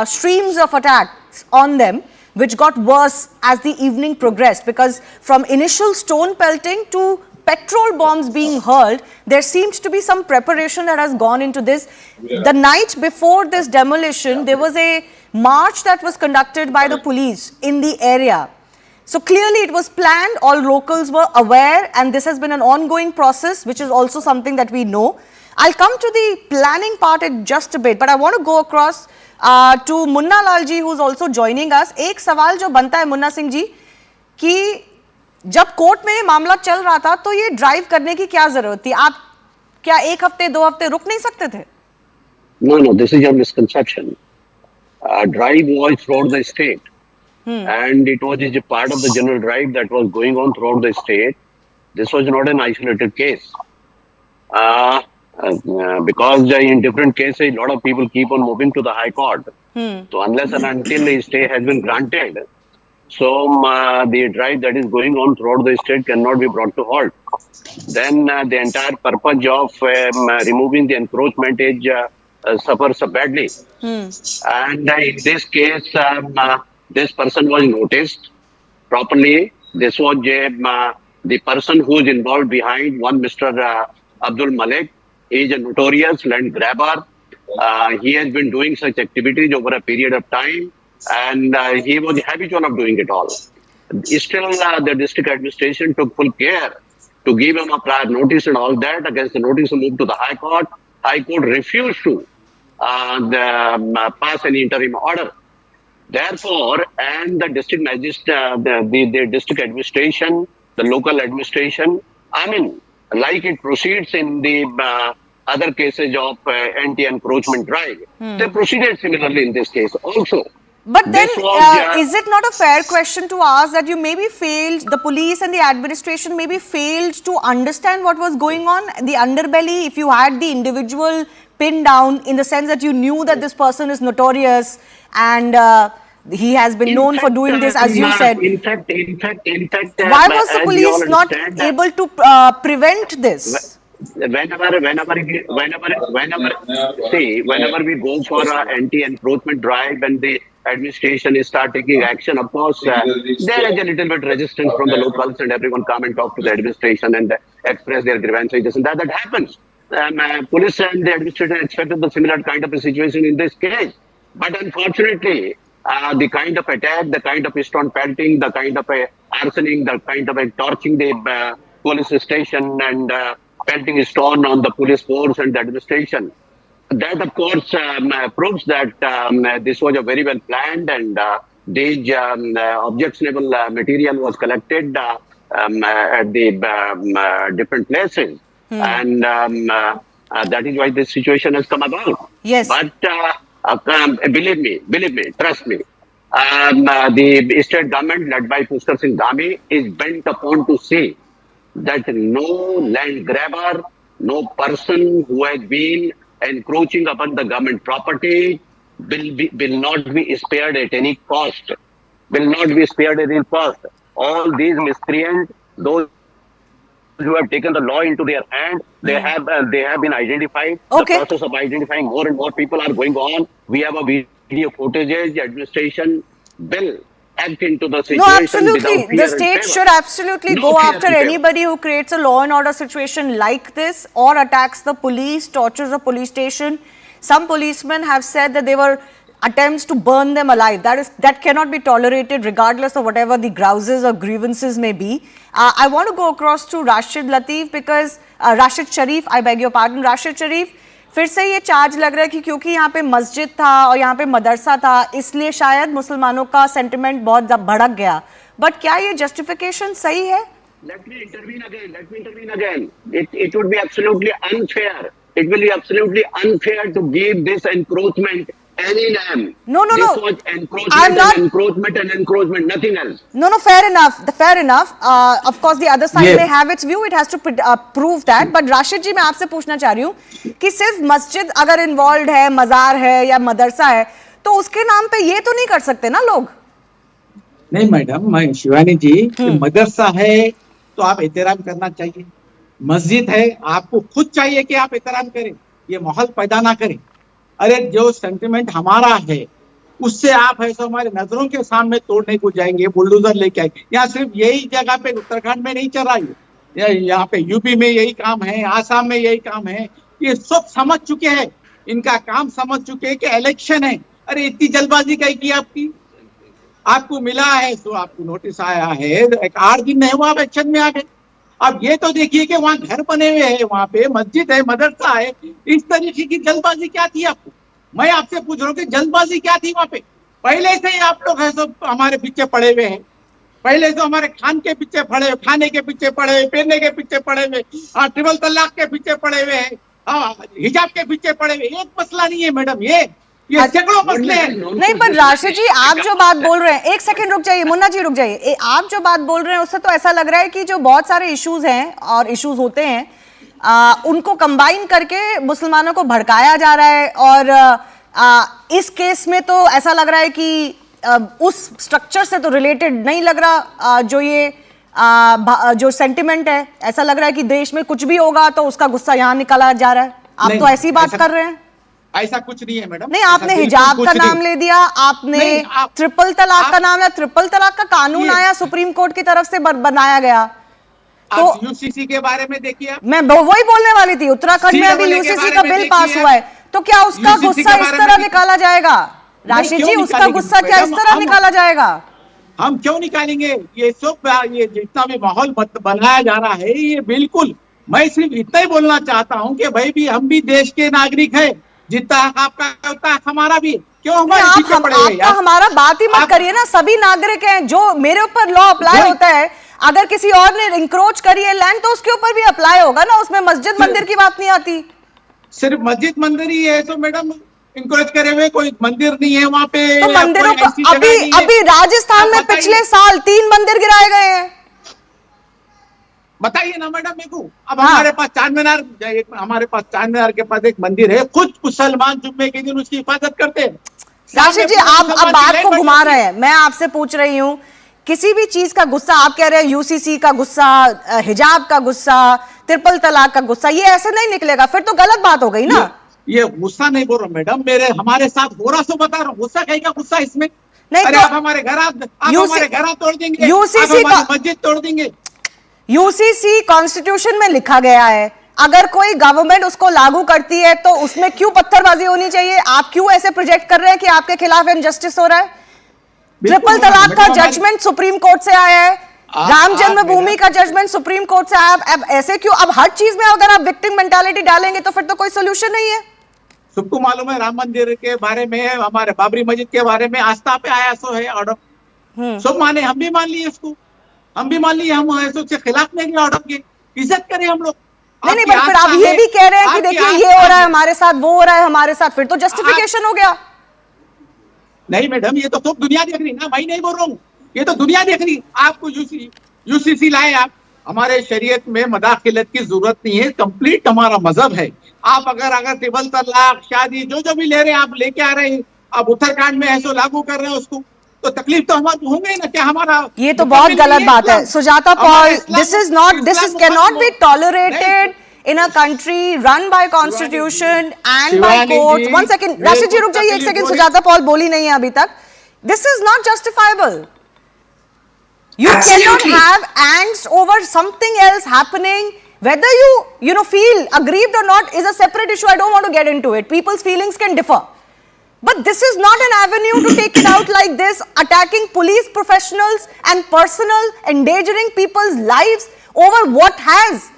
streams of attacks on them, which got worse as the evening progressed, because from initial stone pelting to petrol bombs being hurled, there seems to be some preparation that has gone into this. The night before this demolition, there was a march that was conducted by the police in the area. So clearly it was planned, all locals were aware, and this has been an ongoing process, which is also something that we know. I'll come to the planning part in just a bit, but I want to go across to Munna Lalji, who's also joining us. एक सवाल जो बनता है मुन्ना सिंह जी, कि जब court में ये मामला चल रहा था तो ये ड्राइव करने की क्या जरूरत थी? आप क्या 1 हफ्ते 2 हफ्ते रुक नहीं सकते थे? No, this is your misconception. Drive was throughout the state. and it was a part of the general drive that was going on throughout the state. This was not an isolated case. Because in different cases, a lot of people keep on moving to the High Court. So unless and until a stay has been granted, so the drive that is going on throughout the state cannot be brought to halt. Then the entire purpose of removing the encroachment is suffers badly. And in this case, this person was noticed properly. This was the person who is involved behind one Mr. Abdul Malik. He is a notorious land grabber. He has been doing such activities over a period of time, and he was habitual of doing it all. Still, the district administration took full care to give him a prior notice and all that. Against the notice, moved to the High Court. High Court refused to pass any interim order. Therefore, and the district magistrate, the district administration, the local administration, I mean, like it proceeds in the other cases of anti-encroachment drive, they proceeded similarly in this case also. But then, is it not a fair question to ask that you maybe failed, the police and the administration maybe failed to understand what was going on, the underbelly, if you had the individual pinned down in the sense that you knew that this person is notorious and he has been known for doing this, as you said. In fact, why was the police not able to prevent this? Whenever we go for an anti-encroachment drive and the administration start taking action, of course, there is a little bit resistance from the locals and everyone come and talk to the administration and express their grievances, and that happens. Police and the administration expected the similar kind of a situation in this case. But unfortunately, the kind of attack, the kind of stone pelting, the kind of a arsoning, the kind of a torching the police station and pelting stone on the police force and the administration, that of course proves that this was a very well planned and this objectionable material was collected at the different places. And that is why this situation has come about. Yes. But believe me, trust me, the state government led by Minister Singh is bent upon to see that no land grabber, no person who has been encroaching upon the government property will not be spared at any cost. Will not be spared at any cost. All these miscreants, those who have taken the law into their hand, they have been identified. Okay. The process of identifying more and more people are going on. We have a video footage. Administration will act into the situation. No, absolutely. The state should absolutely go after and favor. anybody who creates a law and order situation like this or attacks the police, tortures a police station. Some policemen have said that they were attempts to burn them alive. That cannot be tolerated regardless of whatever the grouses or grievances may be. I want to go across to Rashid Latif because Rashid Sharif, I beg your pardon, Rashid Sharif, फिर से ये charge लग रहा है कि क्योंकि यहाँ पे मस्जिद था और यहाँ पे मदरसा था इसलिए शायद मुसलमानों का सेंटिमेंट बहुत भड़क गया. बट क्या ये जस्टिफिकेशन सही है? Let me intervene again. It would be absolutely unfair. It will be absolutely unfair to give this encroachment any name. No. This was encroachment and encroachment, nothing else. No, fair enough. Of course, the other side may have its view. It has to prove that. But Rashid जी, मैं आपसे पूछना चाह रही हूँ कि सिर्फ मस्जिद अगर इन्वॉल्व है, मजार है या मदरसा है, तो उसके नाम पे ये तो नहीं कर सकते ना लोग? नहीं मैडम, शिवानी जी, मदरसा है तो आप एहतराम करना चाहिए. मस्जिद है, आपको खुद चाहिए कि आप एहतराम करें, ये माहौल पैदा ना करें. अरे जो सेंटिमेंट हमारा है उससे आप ऐसा हमारे नजरों के सामने तोड़ने को जाएंगे, बुलडोजर लेके आएंगे. यहाँ सिर्फ यही जगह पे उत्तराखंड में नहीं चल रहा है, यहाँ पे यूपी में यही काम है, आसाम में यही काम है. ये सब समझ चुके हैं, इनका काम समझ चुके हैं कि इलेक्शन है. अरे इतनी जल्दबाजी क्या की आपकी? आपको मिला है तो आपको नोटिस आया है, 8 दिन नहीं हुआ आप एक्शन में आ गए. अब ये तो देखिए कि वहाँ घर बने हुए हैं, वहाँ पे मस्जिद है, मदरसा है. इस तरीके की जल्दबाजी क्या थी आपको? मैं आपसे पूछ रहा हूँ कि जल्दबाजी क्या थी वहाँ पे? पहले से ही आप लोग है सब हमारे पीछे पड़े हुए हैं. पहले से हमारे खाने के पीछे पड़े हुए, पहनने के पीछे पड़े हुए, ट्रिपल तलाक के पीछे पड़े हुए हैं, हिजाब के पीछे पड़े हुए. एक मसला नहीं है मैडम, ये ये सैकड़ों मसले हैं। नहीं, पर राशिद जी आप जो बात बोल रहे हैं, एक सेकंड रुक जाइए, मुन्ना जी रुक जाइए। आप जो बात बोल रहे हैं उससे तो ऐसा लग रहा है कि जो बहुत सारे इश्यूज हैं और इश्यूज होते हैं उनको कंबाइन करके मुसलमानों को भड़काया जा रहा है, और इस केस में तो ऐसा लग रहा है कि उस स्ट्रक्चर से तो रिलेटेड नहीं लग रहा जो ये जो सेंटिमेंट है। ऐसा लग रहा है कि देश में कुछ भी होगा तो उसका गुस्सा यहाँ निकाला जा रहा है। आप तो ऐसी बात कर रहे हैं। ऐसा कुछ नहीं है मैडम। नहीं, आपने हिजाब का नाम ले दिया, आपने ट्रिपल तलाक का नाम लिया। ट्रिपल तलाक का कानून आया सुप्रीम कोर्ट की तरफ से बनाया गया। तो यूसीसी के बारे में देखिए, मैं वही बोलने वाली थी, उत्तराखंड में अभी यूसीसी का बिल पास हुआ है, तो क्या उसका गुस्सा इस तरह निकाला जाएगा? राशिद जी, उसका गुस्सा क्या इस तरह निकाला जाएगा? हम क्यों निकालेंगे? ये सब ये जितना भी माहौल बनाया जा रहा है, ये बिल्कुल, मैं सिर्फ इतना ही बोलना चाहता हूँ कि भाई भी हम भी देश के नागरिक हैं, जितना आपका उतना हमारा भी। क्यों हमारे पीछे पड़े हैं यार? हमारा बात ही मत करिए ना, सभी नागरिक हैं। जो मेरे ऊपर लॉ अप्लाई होता है, अगर किसी और ने इंक्रोच करी है लैंड तो उसके ऊपर भी अप्लाई होगा ना, उसमें मस्जिद मंदिर की बात नहीं आती। सिर्फ मस्जिद मंदिर ही है तो मैडम इंकरेज करे हुए कोई मंदिर नहीं है वहाँ पे। तो मंदिरों को अभी राजस्थान में पिछले साल 3 मंदिर गिराए गए हैं। बताइए ना मैडम मेरे को। अब हमारे पास चांदमीनार के पास एक मंदिर है, खुद मुसलमान जुम्मे के दिन उसकी हिफाजत करते हैं। राशिद जी, आप अब बात को घुमा रहे हैं। मैं आपसे पूछ रही हूँ, किसी भी चीज का गुस्सा, आप कह रहे हैं यूसीसी का गुस्सा, हिजाब का गुस्सा, ट्रिपल तलाक का गुस्सा, ये ऐसे नहीं निकलेगा, फिर तो गलत बात हो गई ना। ये गुस्सा नहीं बोल रहा मैडम, हमारे साथ हो रहा सो बता रहा हूँ। गुस्सा कहेगा गुस्सा इसमें नहीं। अरे तो आप हमारे घर तोड़ देंगे, यूसीसी मस्जिद तोड़ देंगे। यूसीसी कॉन्स्टिट्यूशन में लिखा गया है, अगर कोई गवर्नमेंट उसको लागू करती है तो उसमें क्यों पत्थरबाजी होनी चाहिए? आप क्यों ऐसे प्रोजेक्ट कर रहे हैं कि आपके खिलाफ इनजस्टिस हो रहा है? ट्रिपल तलाक का जजमेंट सुप्रीम कोर्ट से आया है, राम जन्मभूमि का जजमेंट सुप्रीम कोर्ट से आया। अब ऐसे क्यों? अब हर चीज में अगर आप विक्टिम मेंटालिटी डालेंगे तो फिर तो कोई सोल्यूशन नहीं है। सबको मालूम है राम मंदिर के बारे में, हमारे बाबरी मस्जिद के बारे में आस्था पे आया सो है ऑर्डर, सब माने, हम भी मान लिए इसको, हम भी मान लिए, हम ऐसे के खिलाफ नहीं ऑर्डर की इज्जत करें हम लोग। नहीं, पर फिर आप ये भी कह रहे हैं कि देखिए ये हो रहा है हमारे साथ, वो हो रहा है हमारे साथ, फिर तो जस्टिफिकेशन हो गया। नहीं मैडम, ये तो सब दुनिया देख रही ना, मैं नहीं बोल रहा हूँ, ये तो दुनिया देख रही। आपको यूसीसी लाए आप, हमारे शरीयत में मदाखिलत की जरूरत नहीं है, कंप्लीट हमारा मजहब है। आप अगर ट्रिपल तलाक, शादी जो भी ले रहे हैं आप लेके आ रहे हैं, आप उत्तराखंड में ऐसा लागू कर रहे हैं उसको, तो तकलीफ तो हमारे होंगे ना। क्या हमारा ये तो बहुत गलत बात है Sujata Paul. This can not be tolerated in a country run by constitution and by courts. One second, Rashid ji रुक जाइए एक सेकंड, सुजाता पॉल बोली नहीं है अभी तक। This is not justifiable. You cannot have angst over something else happening. Whether you feel aggrieved or not is a separate issue. I don't want to get into it. People's feelings can differ. But this is not an avenue to take it out like this, attacking police professionals and personal, endangering people's lives over what has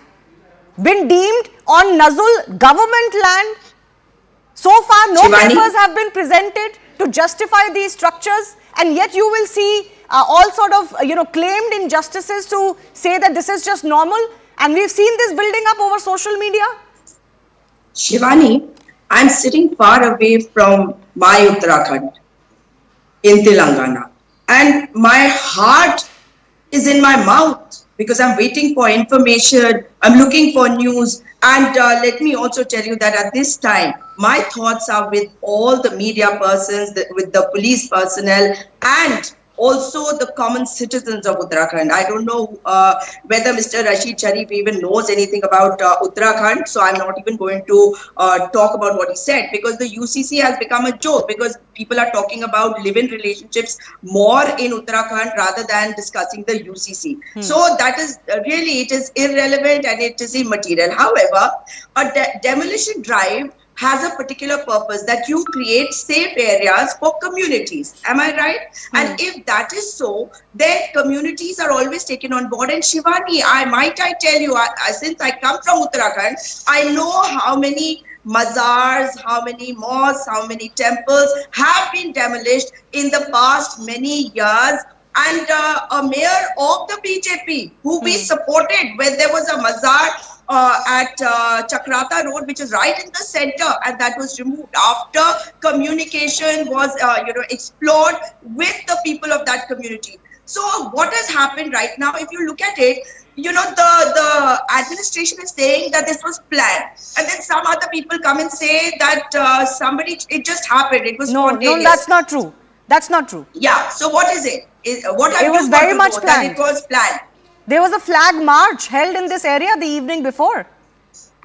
been deemed on Nazul government land. So far, no papers have been presented to justify these structures, and yet you will see all sort of claimed injustices to say that this is just normal, and we've seen this building up over social media. Shivani, I'm sitting far away from my Uttarakhand in Telangana, and my heart is in my mouth because I'm waiting for information, I'm looking for news, and let me also tell you that at this time, my thoughts are with all the media persons, with the police personnel, and also the common citizens of Uttarakhand. I don't know whether Mr. Rashid Sharif even knows anything about Uttarakhand, so I'm not even going to talk about what he said, because the UCC has become a joke, because people are talking about live-in relationships more in Uttarakhand rather than discussing the UCC. So that is really, it is irrelevant and it is immaterial. However, a demolition drive has a particular purpose, that you create safe areas for communities. Am I right? And if that is so, then communities are always taken on board. And Shivani, I tell you, since I come from Uttarakhand, I know how many mazars, how many mosques, how many temples have been demolished in the past many years. And a mayor of the BJP who we supported when there was a mazar at Chakrata Road, which is right in the center, and that was removed after communication was, explored with the people of that community. So what has happened right now, if you look at it, the administration is saying that this was planned, and then some other people come and say that it just happened, it was spontaneous. No, that's not true. That's not true. Yeah. So what is it? What have It was you got very to much know planned. that it was planned? There was a flag march held in this area the evening before.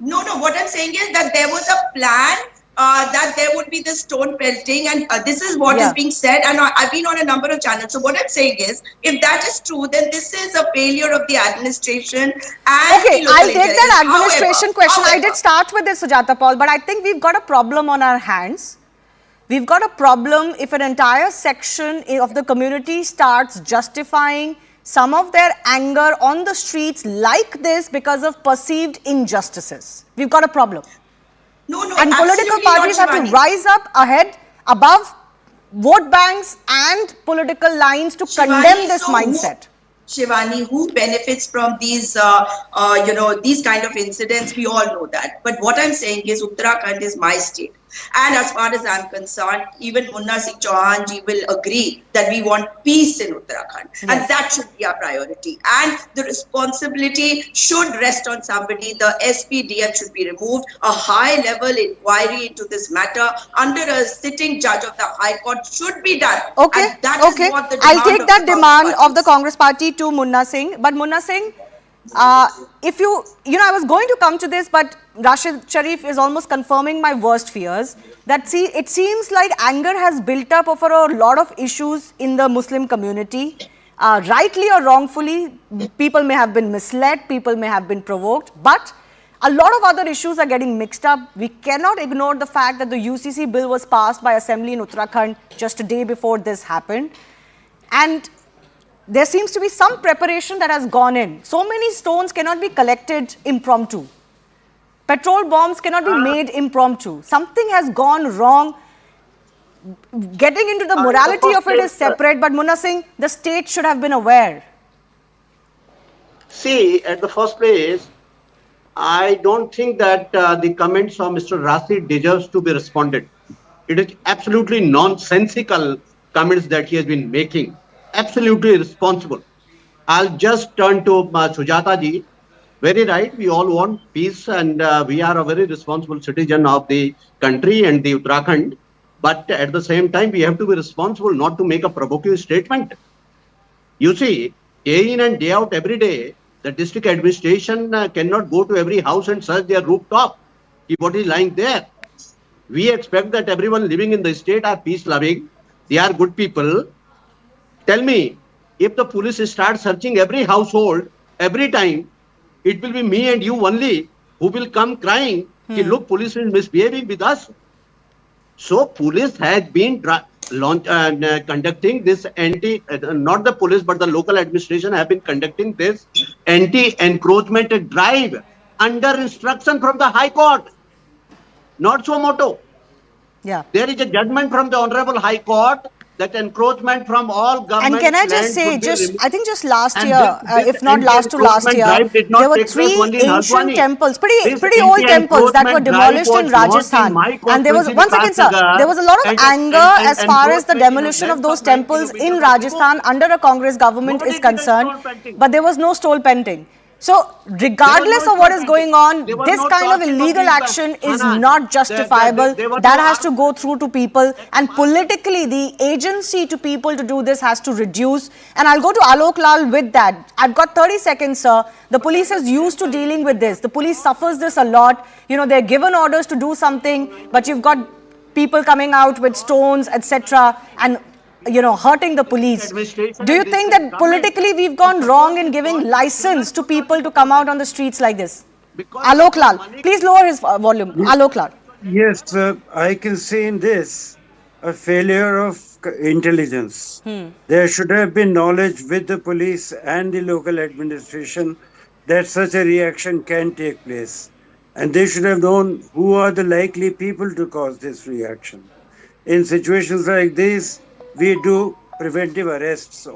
No. What I'm saying is that there was a plan that there would be this stone pelting, and this is what is being said. And I've been on a number of channels. So what I'm saying is, if that is true, then this is a failure of the administration. And okay, I'll take that administration question. I did start with this, Sujata Paul, but I think we've got a problem on our hands. We've got a problem if an entire section of the community starts justifying some of their anger on the streets like this because of perceived injustices. We've got a problem. No, and political parties have to rise up ahead, above vote banks and political lines to condemn this mindset. Shivani, who benefits from these, these kind of incidents? We all know that. But what I'm saying is Uttarakhand is my state. And as far as I'm concerned, even Munna Singh Chauhan ji will agree that we want peace in Uttarakhand. Yes. And that should be our priority. And the responsibility should rest on somebody. The SPDF should be removed. A high-level inquiry into this matter under a sitting judge of the High Court should be done. Okay, and that is what the I'll take that demand of the Congress party to Munna Singh. But Munna Singh, if I was going to come to this, but Rashid Sharif is almost confirming my worst fears that it seems like anger has built up over a lot of issues in the Muslim community. Rightly or wrongfully, people may have been misled, people may have been provoked, but a lot of other issues are getting mixed up. We cannot ignore the fact that the UCC bill was passed by Assembly in Uttarakhand just a day before this happened. And there seems to be some preparation that has gone in. So many stones cannot be collected impromptu. Petrol bombs cannot be made impromptu. Something has gone wrong. Getting into the morality of it is separate, but Munna Singh, the state should have been aware. See, at the first place, I don't think that the comments of Mr. Rashid deserves to be responded. It is absolutely nonsensical comments that he has been making. Absolutely irresponsible. I'll just turn to Sujata ji. Very right, we all want peace and we are a very responsible citizen of the country and the Uttarakhand. But at the same time, we have to be responsible not to make a provocative statement. You see, day in and day out every day, the district administration cannot go to every house and search their rooftop. What is lying there? We expect that everyone living in the state are peace-loving. They are good people. Tell me, if the police start searching every household, every time, it will be me and you only who will come crying, look, police is misbehaving with us. So police has been conducting this not the police, but the local administration have been conducting this anti-encroachment drive under instruction from the High Court, not suo motu. Yeah. There is a judgment from the Honorable High Court that encroachment from all government. And can I just say, I think just last year, if not last to last year, there were 3 ancient temples, pretty old temples that were demolished in Rajasthan. And there was, once again sir, there was a lot of anger as far as the demolition of those temples in Rajasthan under a Congress government is concerned, but there was no stole painting. So, regardless of what is going on, this kind of illegal action is not justifiable. That has to go through to people, and politically, the agency to people to do this has to reduce. And I'll go to Alok Lal with that. I've got 30 seconds, sir. The police is used to dealing with this. The police suffers this a lot. They're given orders to do something, but you've got people coming out with stones, etc., and hurting the police. Do you think that politically we've gone wrong in giving license to people to come out on the streets like this? Alok Lal, please lower his volume. Alok Lal. Yes, I can say in this a failure of intelligence. There should have been knowledge with the police and the local administration that such a reaction can take place. And they should have known who are the likely people to cause this reaction. In situations like this, we do preventive arrests.